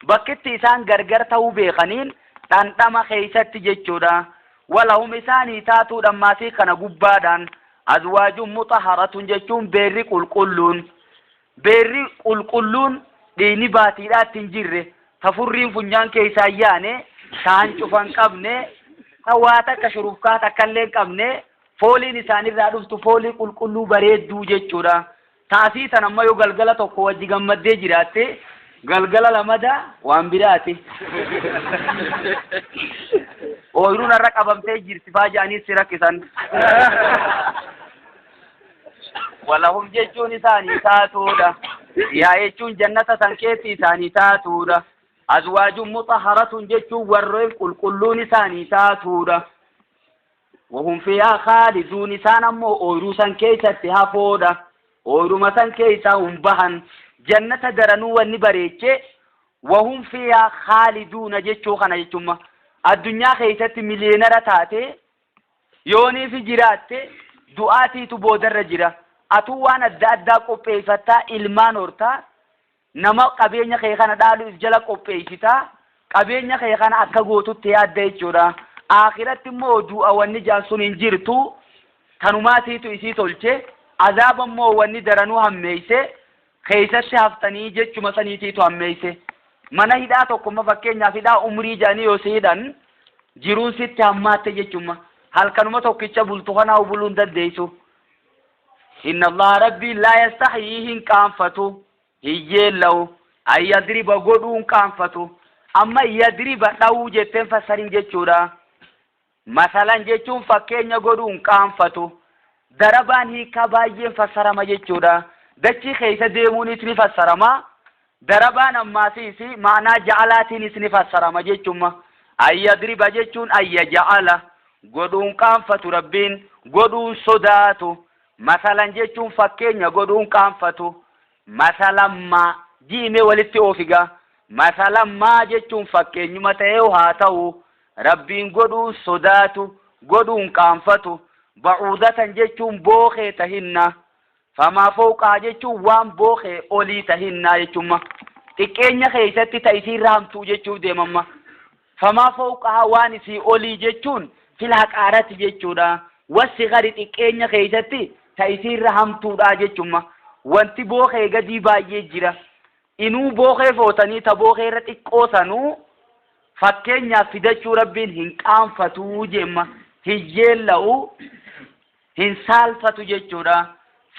bakkitti isaan gargar ta'uu beekaniin dhandhama keeysatti jechuudha walahum isaanii taatu dhammaasii kana gubbaadhaan azwaajun mutahharatun jechuun beerri qulqulluun dhiini baatiidhaatti hin jirre tafurriin funyaan keessaa yaane taan cufan qabne tawaata akka shurufkaa takkallee qabne fooliin isaanirraa dhuftu foolii qulqulluu bareedduu jechuudha taasii tan amma yoo galgala tokko wajji gammaddee jiraatte galgala lamada waan biraati ooyiruun irra qabamtee jirti faaja'anii si rakkisan walahum jechuun isaanii taatuudha yaa jechuun jannata san keessi isaanii taatuudha azwaajun mutahharatun jechuun warreen qulqulluun isaanii taatuudha wahum fiihaa khaaliduun isaan ammoo ooyiruu san keessatti hafoodha ooyiruma san keessaa bahan jannata daranuu wanni bareeche wahum fiihaa khaaliduuna jechuu kana jechumma addunyaa keessatti miliyeenara taate yooniif jiraatte du'aatiitu boodarra jira atuu waan adda addaa qopheeffattaa ilmaan hortaa nama qabeenya kee kana dhaaluuf jala qopheessitaa qabeenya kee kana akka gootutti yaadda jechuudha akhiratti immoo du'a wanni jaan sun hin jirtu tanumaatiitu isii tolche azaaba immoo wanni daranuu hammeeyse keessatti haftanii jechuma saniitiitu hammeeyse mana hidhaa tokkomma fakkeenyaaf hidhaa umrii jaanii yoo siidhan jiruun sitti hammaatte jechuma halkanuma tokkicha bultu kanaa buluun dandeessu inna Allah rabbi la yastahihi qaanfatu hiyyeellahu ay yadriba godhuun qaanfatu amma yadriba dhawuu jetteen fassarin jechuudha masalan jechuun fakkeenya godhuun qaanfatu darabaan hiika baay'een fassarama jechuudha dachii keessa deemuunis ni fassarama darabaan ammaasiisi maanaa ja'alaatiinis ni fassarama jechuma ay yadriba jechuun ay yaj'ala godhuun qaanfatu rabbiin godhuun sodaatu masalan jechuun fakkeenya godhuun qaanfatu masalan ma jiime walitti oofiga masalan ma jechuun fakkeenyuma ta'ee haa ta'u rabbiin godhuun sodaatu godhuun qaanfatu ba'uudatan jechuun booqee tahinna famaa fooqaa jechuun waan booqee olii tahinna jechuma xiqqeenya keessatti ta'isiirra hamtuu jechuu deemamma famaa fooqaa waan isii olii jechuun fil haqaarati jechuudha wasi gari xiqqeenya keessatti ta'isiirra hamtuudha jechuma wanti booqee gadii baay'ee jira inuu booqee footanii ta booqeerra xiqqoo sanuu fakkeenyaaf fidachuu rabbiin hin qaanfatu jemma hiyyeella'u hin saalfatu jechuudha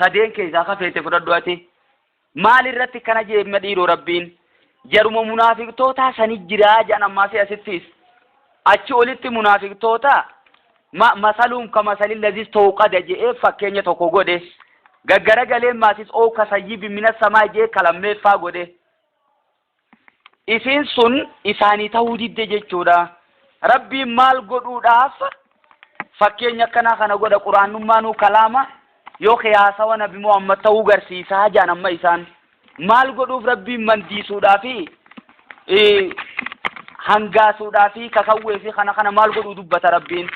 sadeen keessaa kafeete fudhadhu ati maal irratti kana jeemma dhiiroo rabbiin jaruma munaafiqtoota sani jiraa jedhan ammaasi asittis achi olitti munaafiqtoota masaluun kamasalin lazis tawqada je'ee fakkeenya tokko godhe gaggara galeen maasis oo kasayyibi mina samaa jee kalammeeffaa godhe isin sun isaanii ta'uu didde jechuudha rabbiin maal godhuudhaaf fakkeenya akkanaa kana godha quraanummaanuu kalaama yoo qiyaasawa nabi Muhammad ta'uu garsiisaa jaan amma isaan maal godhuuf rabbiin mandiisuudhaafi hangaasuudhaafi kakawweefi kana maal godhuu dubbata rabbiin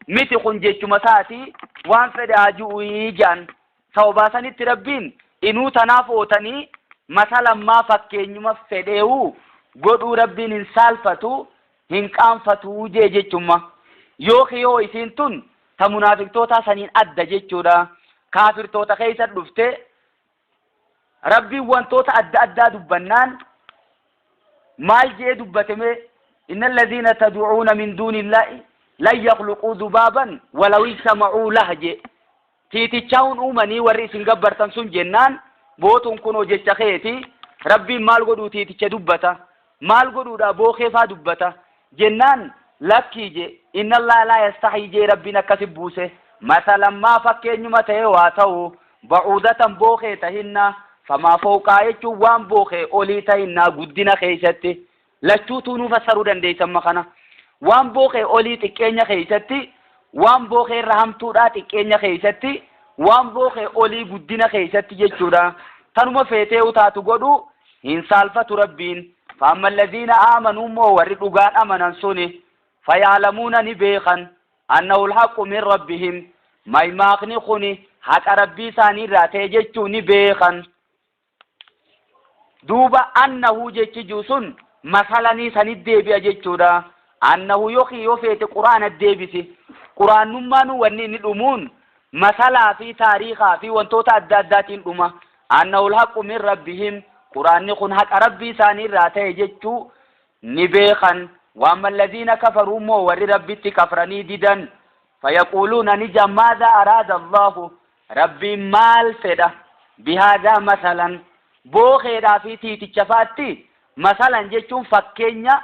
miti kun jechuma taati waan fedhe haju'ii jaan sawabaasanitti rabbiin inuu tanaaf ootanii masalan maa fakkeenyuma fedheewu godhuu rabbiin hin saalfatu hin qaanfatu jechuma yoo isiin tun ta munaafiqtoota saniin adda jechuudha kaafirtoota keessa dhufte rabbiin wantoota adda addaa dubbannaan maal jee dubbatame innal ladhina tad'uuna min dunillahi lan yakhluqu dhubaban walaw istama'u lahu tiitichaun uumanii warri isin gabbartan sun jennaan bootun kunoo jecha keeti rabbiin maal godhuu tiiticha dubbata maal godhuudha bookeefaa dubbata jennaan lakkii je inna allaha la yastahi je rabbiin akkasi buuse masalan maa fakkeenyuma ta'e waa ta'u ba'uudatan bookee tahinna famaa fawqaa jechuun waan bookee olii tahinna guddina keessatti lachuutuu nu fassaruu dandeessamma kana waan bookee olii xiqqeenya keessatti waan bookee irra hamtuudhaa xiqqeenya keessatti waan bookee olii guddina keessatti jechuudha tanuma feetee utaatu godhu hin saalfatu rabbiin فأما الذين آمنوا موردوغان أمنا سوني فيعلمون نبيخا أنه الحق من ربهم ما يماقني خوني حق ربي ساني راتي جيتو نبيخا دوبا أنه جيتو سن مثلا سندي بيا جيتو دا أنه يخي يفيت قرآن الديبسي قرآن نمانو ونين الأمون مثلا في تاريخا في وانتوتا الدادات الأمة أنه الحق من ربهم قرآن نكون حق ربي ساني راتي جتو نبيخا وأما الذين كفروا مور ربي كفرني ديدا فيقولون نجا ماذا أراد الله ربي مال فدا بهذا مثلا بوخيرا في تيتشفاتي مثلا جتو فكينيا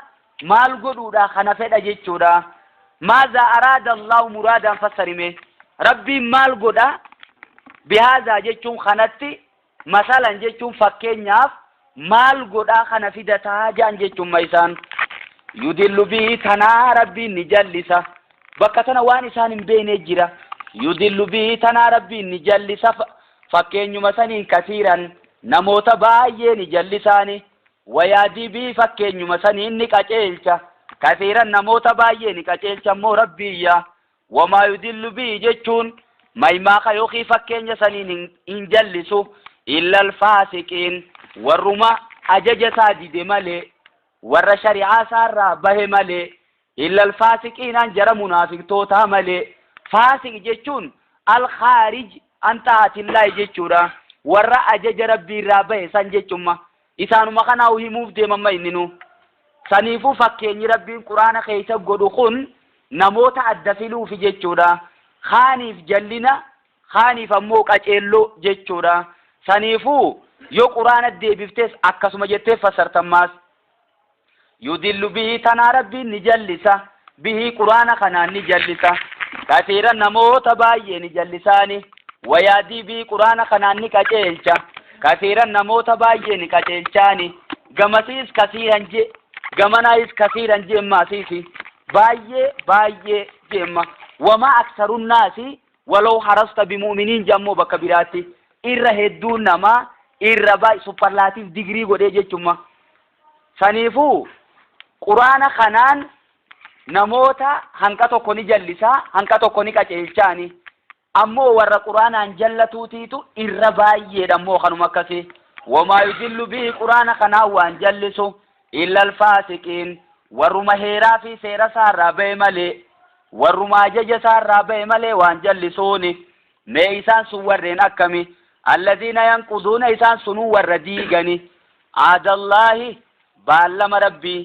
مال قدودا خنا فدا جتو دا ماذا أراد الله مرادا فسرمه ربي مال قدا بهذا جتو خنتي مثلا جتون فكينياف مال قدا خنا فدتا جان جتون ميسان يدل به تنا ربي نجلسا بكتنا وان سان بين جرا يدل به تنا ربي نجلسا فكينيو مسانين كثيرا نموت بايه نجلساني ويادي به فكينيو مسانين نكاچيلچا كثيرا نموت بايه نكاچيلچا مو ربي يا وما يدل به جتون مايما خيوخي فكينيو سانين انجلسو إلا الفاسقين والرما أجج ساجد مالي ور شريعة سارة به مالي إلا الفاسقين أنجر منافق توتا مالي فاسق جتون الخارج أنتهت الله جتورا ور أجج ربي رابه سنجتما إسانو مخناو هموف دي مما إننو سنيفو فكيني ربي القرآن خيسا قدخون نموت أدفلو في جتورا خانيف جلنا خانيف أموك أجلو جتورا سنيفو يو قرآن الديبفتس أكسما جتف فسرتماس يدل به تنا ربي نجلسا به قرآن خنا نجلسا كثيرا نموت بايه نجلساني ويادي به قرآن خنا نكاچيلچا كثيرا نموت بايه نكاچيلچاني غمسيس كثيرا جي غمنايس كثيرا جي ماسيسي بايه جيما وما أكثر الناس ولو حرصت بمؤمنين جمو بكبيراتي irra hedduu nama irra baay superlative degree godhee jechuudha saniifu quraana kanaan namoota hanqa tokko ni jallisaa hanqa tokko ni qaceelchaani ammoo warra quraanaan jallatuutiitu irra baay'eedha ammoo kanuma akkasii wamaa yudillu bihi quraana kanaan waan jallisu illa alfaasiqiin warruma heeraa fi seera isaarraa ba'e malee warruma ajaja isaarraa ba'e malee waan jallisuuni mee isaan sun warreen akkami الذين ينقضون إسان سنو والرديقني عاد الله بالم ربي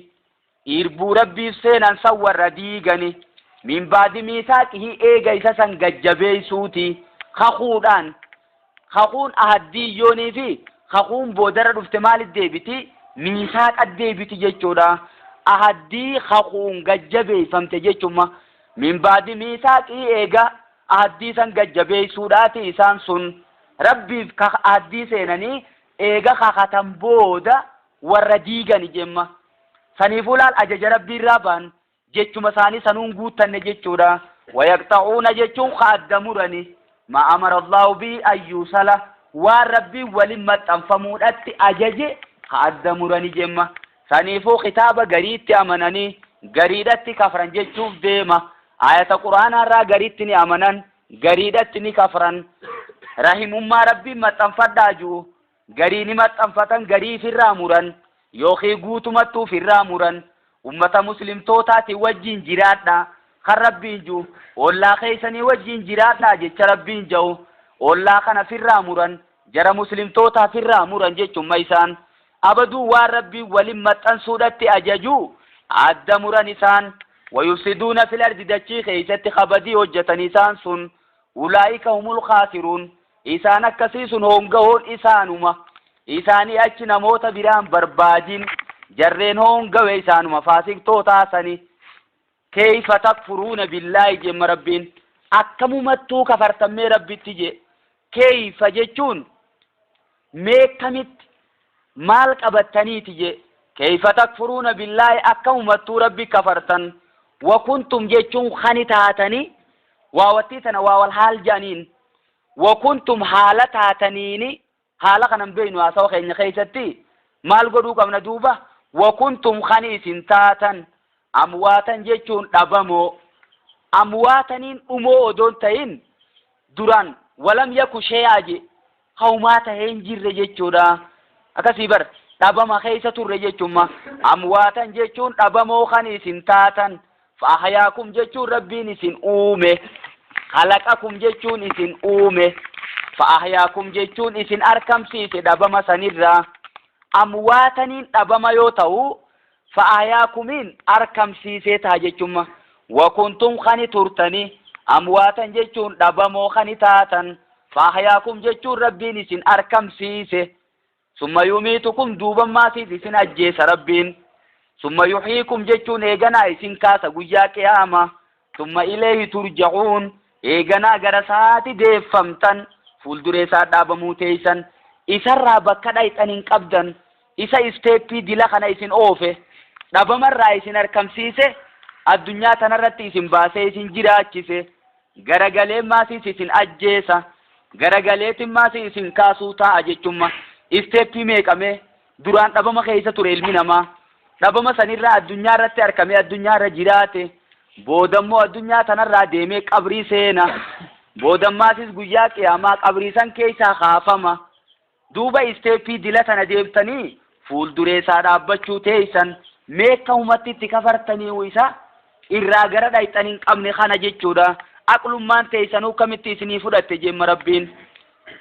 إربو ربي سينا سوى الرديقني من بعد ميثاقه إيغا إساسا قجبي سوتي خخون أهدي يوني في خخون بودر افتمال الديبتي ميثاق الديبتي جيشودا أهدي خخون قجبي فمت جيشوما من بعد ميثاقه إيغا أهدي سن قجبي سوداتي إسان سن ربي كأدي سيناني إيجا خاتم بودا والرديجاني جمّا سنيفولال أجج ربي رابان جتّو مساني سنون قوتن جتّورا ويقطعون جتّو خادموراني ما أمر الله بي أن يوصل والربي ولما تنفمون أتي أجج خادموراني جمّا سنيفو خطابة قريت أمناني قريدتي كفران جتّو ديما آية القرآن را قريتني أمنان قريدتني كفران رحم ما ربي ما تنفداجو غريني ما تنفتن غري في الراموران يوخي غوتمتو في الراموران أمة مسلم توتاتي وجين جيراتنا خربين جو والله خيسني وجين جيراتنا جيش ربين جو والله خنا في الراموران جرى مسلم توتا في الراموران جيش ميسان أبدو وربي ولما تنسودت أججو عدمر نسان ويفسدون في الأرض دجي خيست خبدي وجة نسان سن أولئك هم الخاسرون إسان كسيس هونغون إسانما إساني أجنا موت بران برباجين جرين هونغو إسانما فاسق توتاسني كيف تكفرون بالله جم ربين أكمو متو كفرتم ربي تجي كيف جتون ميكمت مالك أبتني تجي كيف تكفرون بالله أكمو متو ربي كفرتن وكنتم جتون خنتاتني واوتيتنا والحال جانين وكنتم حالتاتنيني حالقنا بينوا سوخ إن خيستي مال قدوك من دوبة وكنتم خنيس تاتا أمواتا جتون أبمو أمواتنين أمو دونتين دران ولم يكو شيء قوماتا هنجر جتونا أكسيبر أبما خيسة رجتما أمواتا جتون أبمو خنيس تاتا فأحياكم جتون ربين سن أومه خلقكم جتون سن أومه فأحياكم جتون سن أركم سيس أبما سنرا أمواتنين أبما يوتو فأحياكمين أركم سيسيتا جتما وكنتم خني ترتني أمواتا جتون أبمو خني تاتا فأحياكم جتون ربين سن أركم سيسه ثم يميتكم دوبا ما سيسن أجيس ربين ثم يحييكم جتون إيغانا إسن كاسا قجا قياما ثم إليه ترجعون إيغانا غرسات ديفمتن فولدريسا دابا موتيسن إسا رابكا دايتانين قبدن إسا استيبي دلخنا إسن أوفه دابا مرة إسن أركم سيسه الدنيا تنرت إسن باسي إسن جراجسه غرغالي ما سيسن أجيسا غرغالي ما سيسن كاسو تا أجيشما استيبي ميكامي duraan dhabama keessa ture ilmi namaa dhabama sanirraa addunyaa irratti argamee addunyaa irra jiraate boodammoo addunyaa tanarraa deemee qabrii seena boodammaasis guyyaa qiyaamaa qabrii san keessaa kaafama duuba isteeppii dila tana deebtanii fuuldureessaa dhaabbachuu teessan meekka humatti itti kafartanii isa irraa gara dhayxaniin qabne kana jechuudha aqlummaan teessanuu kamitti isinii fudhatte jemma rabbiin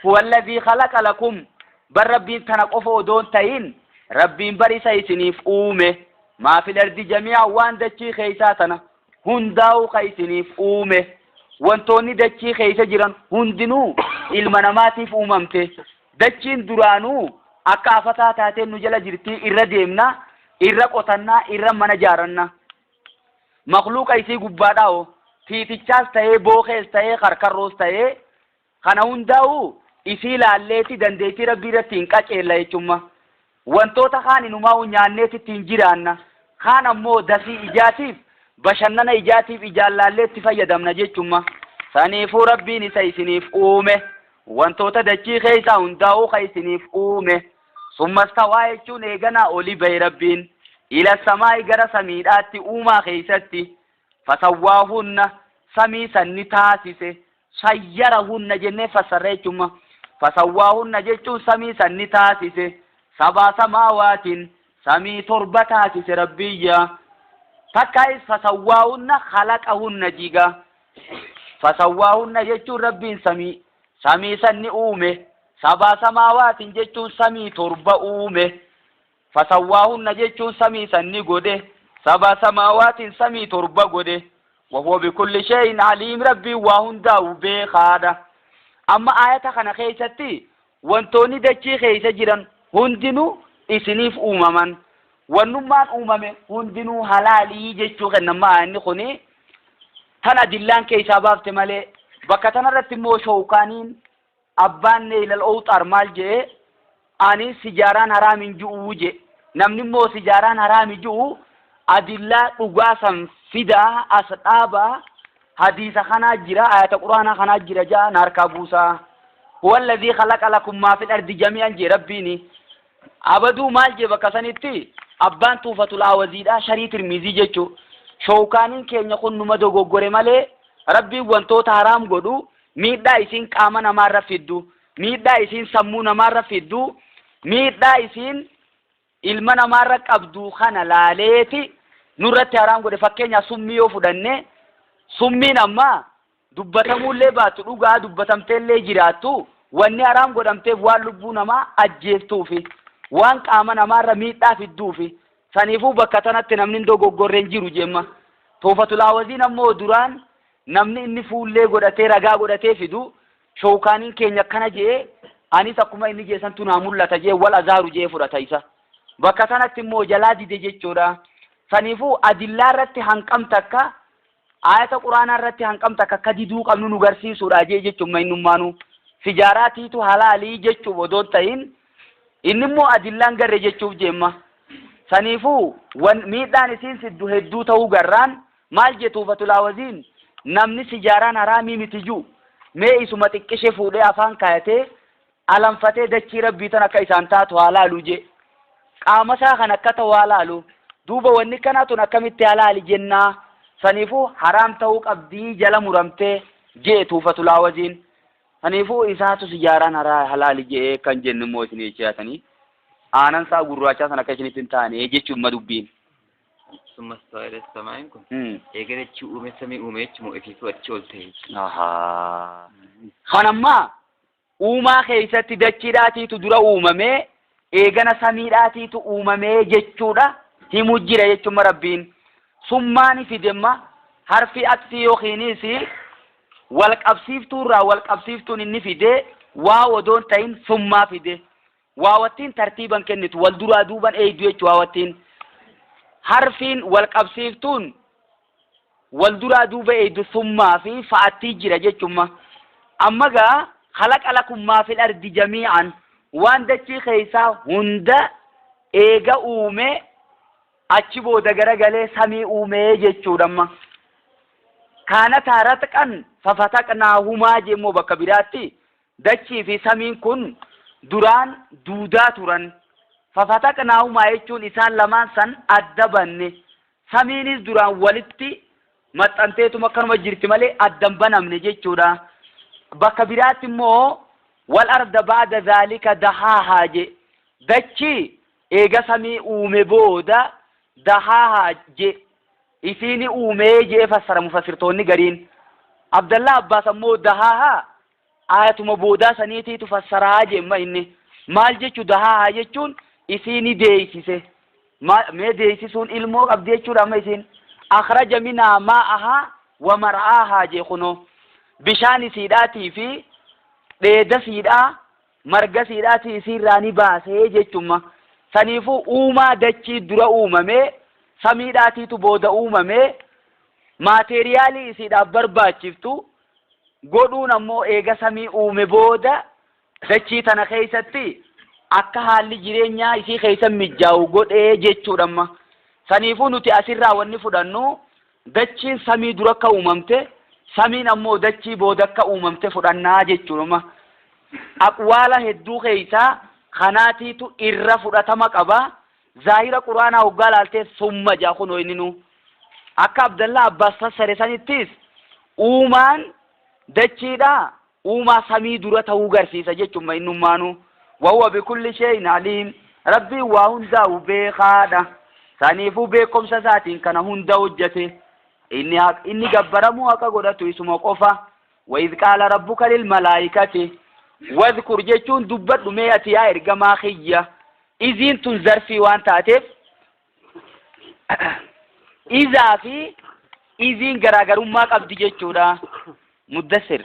huwalladhii khalaqa lakum bar rabbiin tana qofa odoon ta'in rabbiin barisa isiniif uume maa fil ardi jamii'a waan dachii keessaa tana hundaa'u ka isiniif uume wantoonni dachii keessa jiran hundinuu ilma namaatiif uumamte dachiin duraanuu akka afataa taateen nu jala jirtii irra deemna irra qotannaa irra mana jaaranna makhluuqa isii gubbaadhaa'o tiitichaas ta'ee bookees ta'ee karkarroos ta'ee kana hundaa'u isii laalleeti dandeettii rabbii irratti hin qaceella jechuudha wantoota kaan inumaa nyaanneeti ittiin jiraanna kaan ammoo dasii ijaatiif bashannana ijaatiif ijaan laalleetti fayyadamna jechuudha saniifuu rabbiin isa isiniif uume wantoota dachii keessaa hundaa'uu ka isiniif uume summas tawaa jechuun eeganaa olii bahe rabbiin ila samaa'i gara samiidhaatti uumaa keessatti fasawwaahunna samii sanni taasise sayyarahunna jennee fassarree jechuudha فسواهن جتون سمي سني تاسيسه سبع سماوات سمي تربة تاسيسه ربيا فكايس فسواهن خلقهن جيغا فسواهن جتون ربين سمي سني أومه سبع سماوات جتون سمي تربة أومه فسواهن جتون سمي سني قده سبع سماوات سمي تربة قده وهو بكل شيء عليم ربي وهن داو بخاده أما آية خنا خيستي وانتوني دچي خيسة جيران هندنو إسنيف أممان ونمان أمامي هندنو حلالي جيشو خنما أني خوني تنا دلان كيسا بافت مالي بكتنا رتمو شوكانين أبان إلى الأوت أرمال جي أني سجاران حرام جو جي نمنمو سجاران حرام جو أدلا أغاسم فدا أسطابا حديث خنا جرا آيات القرآن خنا جرا جا ناركابوسا هو الذي خلق لكم ما في الأرض جميعا جي ربيني أبدو مال جي بكسانيتي أبان توفة الأوزيدا شريط الميزي جيشو شوكانين كين يكون نمدو غوري مالي ربي وانتو تحرام قدو ميدا إسين كاما نمار رفيدو ميدا إسين سمو نمار رفيدو ميدا إسين ilma namarra qabdu kana laaleeti nurratti haram godhe fakkeenya summii yoo fudhanne summiin amma dubbatamuullee baatu dhugaa dubbatamteellee jiraattu wanni haram godhamteef waan lubbuu namaa ajjeeftuufi waan qaama namaarra miidhaa fidduufi saniifuu bakka tanatti namni dogoggorreen jiru jemma. Tuufatul Haawaziin ammoo duraan namni inni fuullee godhatee ragaa godhatee fidu shookaaniin keenya akkana jee anis akkuma inni jeesantu naa mul'ata jee wal azaaru jee fudhata isa. Bakka tanatti immoo jalaa dide jechuudha. Saniifuu adillaa irratti hanqamta akka ayata quraanaa irratti hanqamta akka diduu qabnu nu garsiisuudha jee jechuun innummaanu sijaaraatiitu halaalii jechuuf odoon ta'in inni immoo adillaan garre jechuuf jemma. Saniifuu miidhaan isiin siddu hedduu ta'uu garraan maal jee Tuufatul Haawaziin namni sijaaraan haraamii mitijuu mee isuma xiqqishee fuudhee afaan kaayatee alanfatee dachii rabbii tan akka isaan taatu halaalu jee qaama isaa kan akka ta'u halaalu duuba wanni kanaatun akkamitti halaali jennaa. Saniifuu haraam ta'uu qabdii jala muramtee jee Tuufatul Haawaziin. Saniifuu isaatu sijaaraan halaali jee kan jennu immoo isin jechaatanii aanan isaa gurraachaa sana akka isinitti hin taane jechuun madubbiin. Summa stawaa'ila samaa'iin kun eegala achi uume samii uume jechuun ifiitu achi ol ta'e. Kanammaa uumaa keessatti dachiidhaatiitu dura uumamee eegana samiidhaatiitu uumamee jechuudha himu jira jechuun rabbiin. Summaani fidemma harfi aksi yookiinis wal qabsiiftuurraa wal qabsiiftuun inni fide waa odoon ta'in summaa fide. Waawattiin tartiiban kennitu wal duraa duuban eeydu jechuun waawattiin. Harfiin wal qabsiiftuun wal duraa duuba eeydu summaa fi fa'attii jira jechuun. Amma gaa khalaqa lakum maa fil ardi jamii'an waan dachii keessaa hunda eega uume achi booda garagalee samii uumee jechuudha. Kaana taaratqan fafataqnaahumaa jemmoo bakka biraatti dachii fi samiin kun duraan duudaa turan. Fafataqnaahumaa jechuun isaan lamaan san adda banne. Samiinis duraan walitti maxxanteetuma akkanuma jirti malee addan banamne jechuudha. Bakka biraatti immoo wal arda ba'da zaalika dahaahaa je dachii eega samii uume booda dahaahaa je isiini uumee jee fassara mufassirtoonni gariin. Abdallah Abbaas ammoo dahaahaa ayatuma boodaa saniitiitu fassaraa jemma inni. Maal jechu dahaahaa jechuun isiini deeysise. Mee deeysisuun ilmoo qabdi jechuudha amma isiin. Akhraja minhaa maa'ahaa wa mar'aahaa jee kunoo. Bishaan isiidhaatii fi dheeda siidhaa marga siidhaatii isiirraa ni baasee jechuudha. Saniifuu uumaa dachii dura uumamee samiidhaatiitu booda uumamee maateeriyaalii isiidhaaf barbaachiftu godhuun ammoo eega samii uume booda dachii tana keessatti akka haalli jireenyaa isii keessa mijaa'u godhee jechuudha. Saniifuu nuti asirraa wanni fudhannu dachiin samii dura akka uumamte samiin ammoo dachii booda akka uumamte fudhannaa jechuudha. Aqwaala hedduu keessaa kanaatiitu irra fudhatama qaba. Zaahira quraanaa hoggaa laaltee summa jaa kunoo inni nu akka Abdallah Abbaas fassare sanittis uumaan dachiidha uumaa samii dura ta'uu garsiisa jechuudha innummaanu. Wahuwa bikulli shay'in aliim rabbiin waa hundaa'u beekaadha. Saniifuu beekumsa isaatiin kana hunda hojjete. Inni gabbaramuu haqa godhatu isuma qofa. وإذ قال ربك للملائكة واذكر جيتون دبت مياتي يا إرقما خيّة إذين تنزر في وان تاتف إذا في إذين قراقرون ما قبض جيتونا مدسر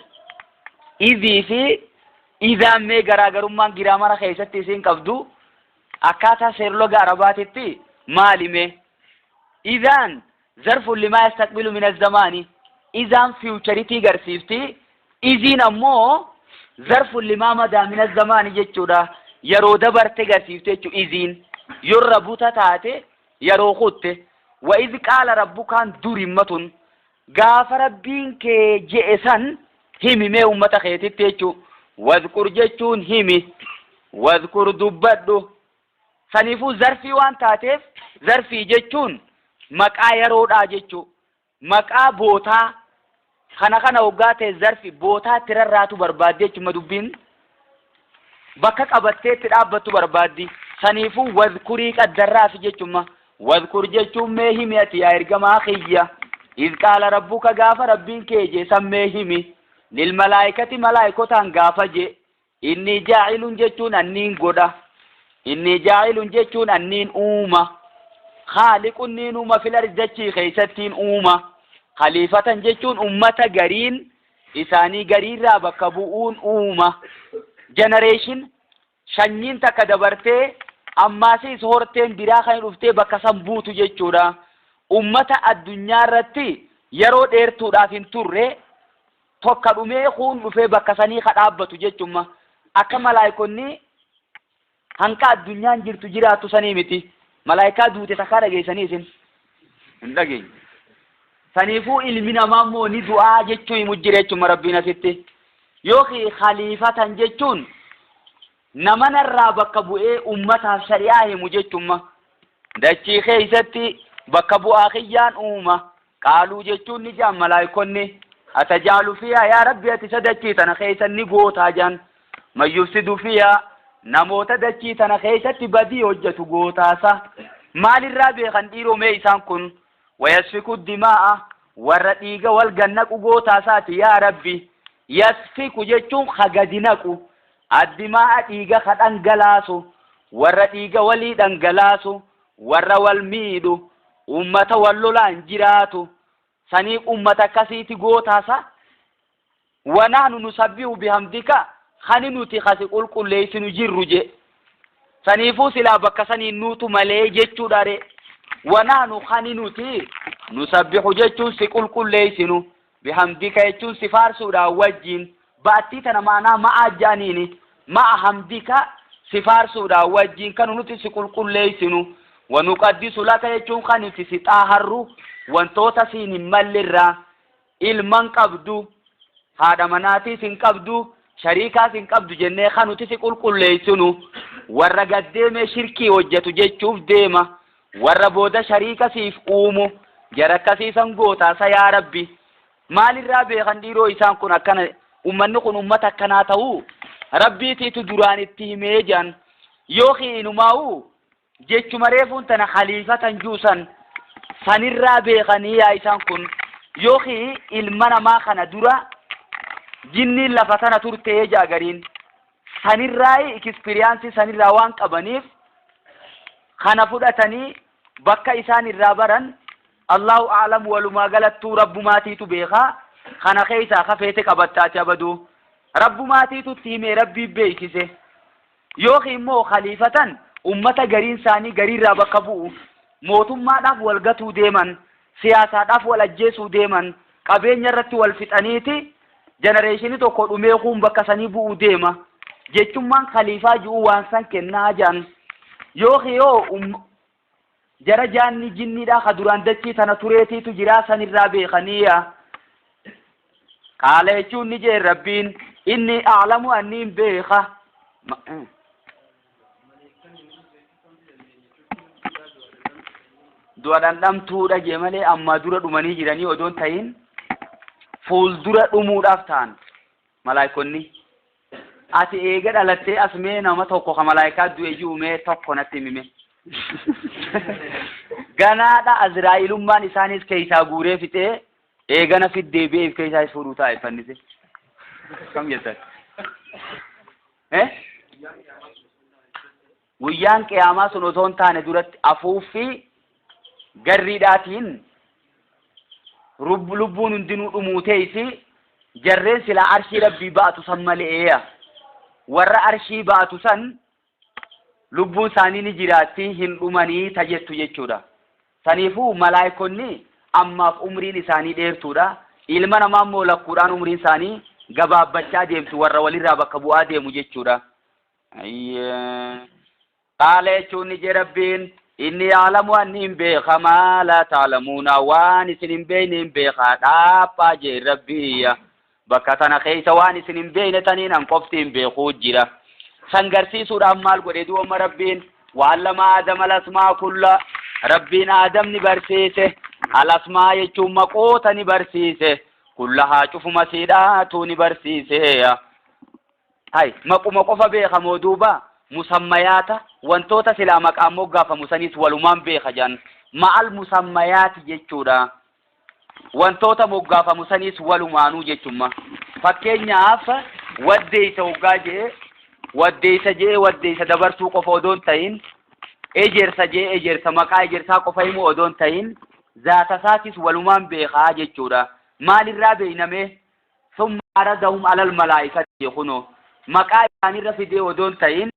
إذي في إذا مي قراقرون ما قرامنا خيستي سين قبضو أكاتا سيرلو قرباتي مالي مي إذان ظرف لما يستقبل من الزمان إذان فيوتشريتي قرسيفتي إذين أمو ظرف لما مدى من الزمان جيتشودا يرو دبرتي قرسيفتي إذين يربوتا تاتي يرو خدتي وإذ قال ربكان درمة قاف ربين كي جئسان همي مي أمتا خيتي تيچو واذكر جيتشون همي واذكر دبادو سنفو ظرفي وان تاتيف ظرفي جيتشون مقا يرودا جيتشو مقا بوتا خنا وقاته ظرفي بوتا ترراتو برباد جيتشو مدوبين بكا قبتي ترابتو بربادي سنفو واذكري قدراف جيتشو ما واذكر جيتشو ميهميتي يا إرقما خيّة إذ قال ربك قاف ربين كيجي سميهمي للملائكة ملائكة قاف جي إني جاعل جيتشون أنين قدا إني جاعل جتون أنين أومة خالق النين أومة في الأرض دجي خيستين أومة خليفة جتون أمة قرين إساني قرين رابك بؤون أومة جنريشن شنين تكدبرتي أما سيس هورتين براخين رفتي بكسن بوتو جتشورا أمة الدنيا رتي يرو ديرتو دافين توري توكا أميخون رفي بكسني خطابتو جتشوما أكا ملايكوني هنكا الدنيا جرتو جراتو سنيمتي ملايكا دوتي تكارا جيساني سن اندقين سنيفو إلمنا مامو ندعا جتشوي مجريتشو مربينا ستي يوخي خليفة جتشون نمنا الرابك بؤي أمتها شريعه مجتشوما دچي خيستي بكبو آخيان أمة قالوا جتشون نجام ملايكوني أتجعل فيها يا ربي أتسدچي تنخيسا نقوتا جان من يفسد فيها نموت دچي تنخيسا تبدي وجتو قوتاسا مال الرابي خنديرو ميسان كن ويسفك الدماء والرقيق والجنك قوتاسات يا ربي يسفك جتشون خقدنكو الدماء ديغا خدان غلاسو ور ديغا ولي دان غلاسو ور والميدو امه ولولان جيراتو سني امه كسيتي غوتاسا ونحن نسبح بحمدك خننوتي خسقل كل ليس نجرج سني فوسلا بكسني نوتو ملي جچو داري ونحن خننوتي نسبح جچو سقل كل ليس بحمدك يچو سفار سورا وجين باتي تنا معنا مع جانيني مع حمدك سفار سودا وجين كانوا نتسي كل ليسنو ونقدس لك يجون خاني تسيطاهرو وانتوتا سين ملرا ilman qabdu haadha manaatii sin qabdu shariikaa sin qabdu jennee kan nuti si qulqulleessinu warra gaddeeme shirkii hojjetu jechuuf deema warra booda shariika siif uumu jara akkasiisan gootaasa yaa rabbi maalirraa beekan dhiiroo isaan kun akkana ummanni kun ummata akkanaa ta'uu rabbiitiitu duraan itti himee jan yookiin inumaa'uu jechuma reefuun tana khaliifatan juusan sanirraa beekanii yaa isaan kun yookiin ilma namaa kana dura jinniin lafa tana turtee jaagariin sanirraa experience sanirraa waan qabaniif kana fudhatanii bakka isaan irraa baran Allahu a'lam walumaa galattuu rabbumaatiitu beekaa kana keessa khafeete qabattaati abadu rabbumaatiitu tiimee rabbii beekise yookiin immoo khaliifatan ummata gariin saanii gariirraa bakka bu'u mootummaadhaaf wal gatuu deeman siyaasaadhaaf wal ajjeesuu deeman qabeenya irratti wal fixaniiti genereeshinii tokko dhumee kun bakka sanii bu'uu deema jechummaan khaliifaa ji'uu waan san kennaa jaan yookiin jara jaanni jinniidha kaduraan dachii tana tureetiitu jiraa sanirraa beekaniya qaala jechuun ni jee rabbiin inni a'lamu anniin beeka du'a dhandhamtuudha jee malee amma dura dhumanii jiranii odoon tahin fuuldura dhumuudhaaf ta'an malaayikonni ati eega dhalattee asmee nama tokko ka malaayikaa du'e ji'uumee tokko natti himime ganaadha azraa'ilummaan isaanis keessaa guuree fixee eegana fiddee beef keessaa fuudhuu taa'e fannise kam jettan guyyaan qiyaamaa sun otoo hin taane duratti afuuffii garriidhaatiin lubbuun hundinuu dhumuuteesi jarreen silaa arshii rabbii baatu san maleeya warra arshii baatu san lubbuun isaanii ni jiraatti hin dhumanii tajettu jechuudha saniifuu malaayikonni ammaaf umriin isaanii dheertuudha ilma namaa immoo lakkuudhaan umriin isaanii gabaabbachaa deemtu warra walirraa bakka bu'aa deemu jechuudha qaala jechuun ni jee rabbiin inni a'lamu anni beeka maa laa ta'lamuuna waan isin hin beekne hin beekaa dhaaphaa jee rabbiya bakka tana keessa waan isin hin beekne taniin an qofti hin beekuu jira sangarsiisuudhaan maal godhe du'ooma rabbiin wa'allama aadama alasmaa kulla rabbiin aadamni barsiise alasmaa jechuun maqoota ni barsiise kullahaa cufuma siidhaatu ni barsiise hay maquma qofa beekamoo duuba musammayaata wantoota silaa maqaan moggaafamu sanis walumaan beeka jan ma'al musammayaati jechuudha wantoota moggaafamu sanis walumaanuu jechumma fakkeenyaaf waddeeysa hoggaa jee وديس جي وديس دبرتو قفودون تين اجرس جي اجرس مقا اجرسا قفايمو ودون تين ذات ساتس ولمان بيخا جيتشورا مال الرابع نمه ثم عرضهم على الملائكة يخونو مقا يعني رفدي ودون تين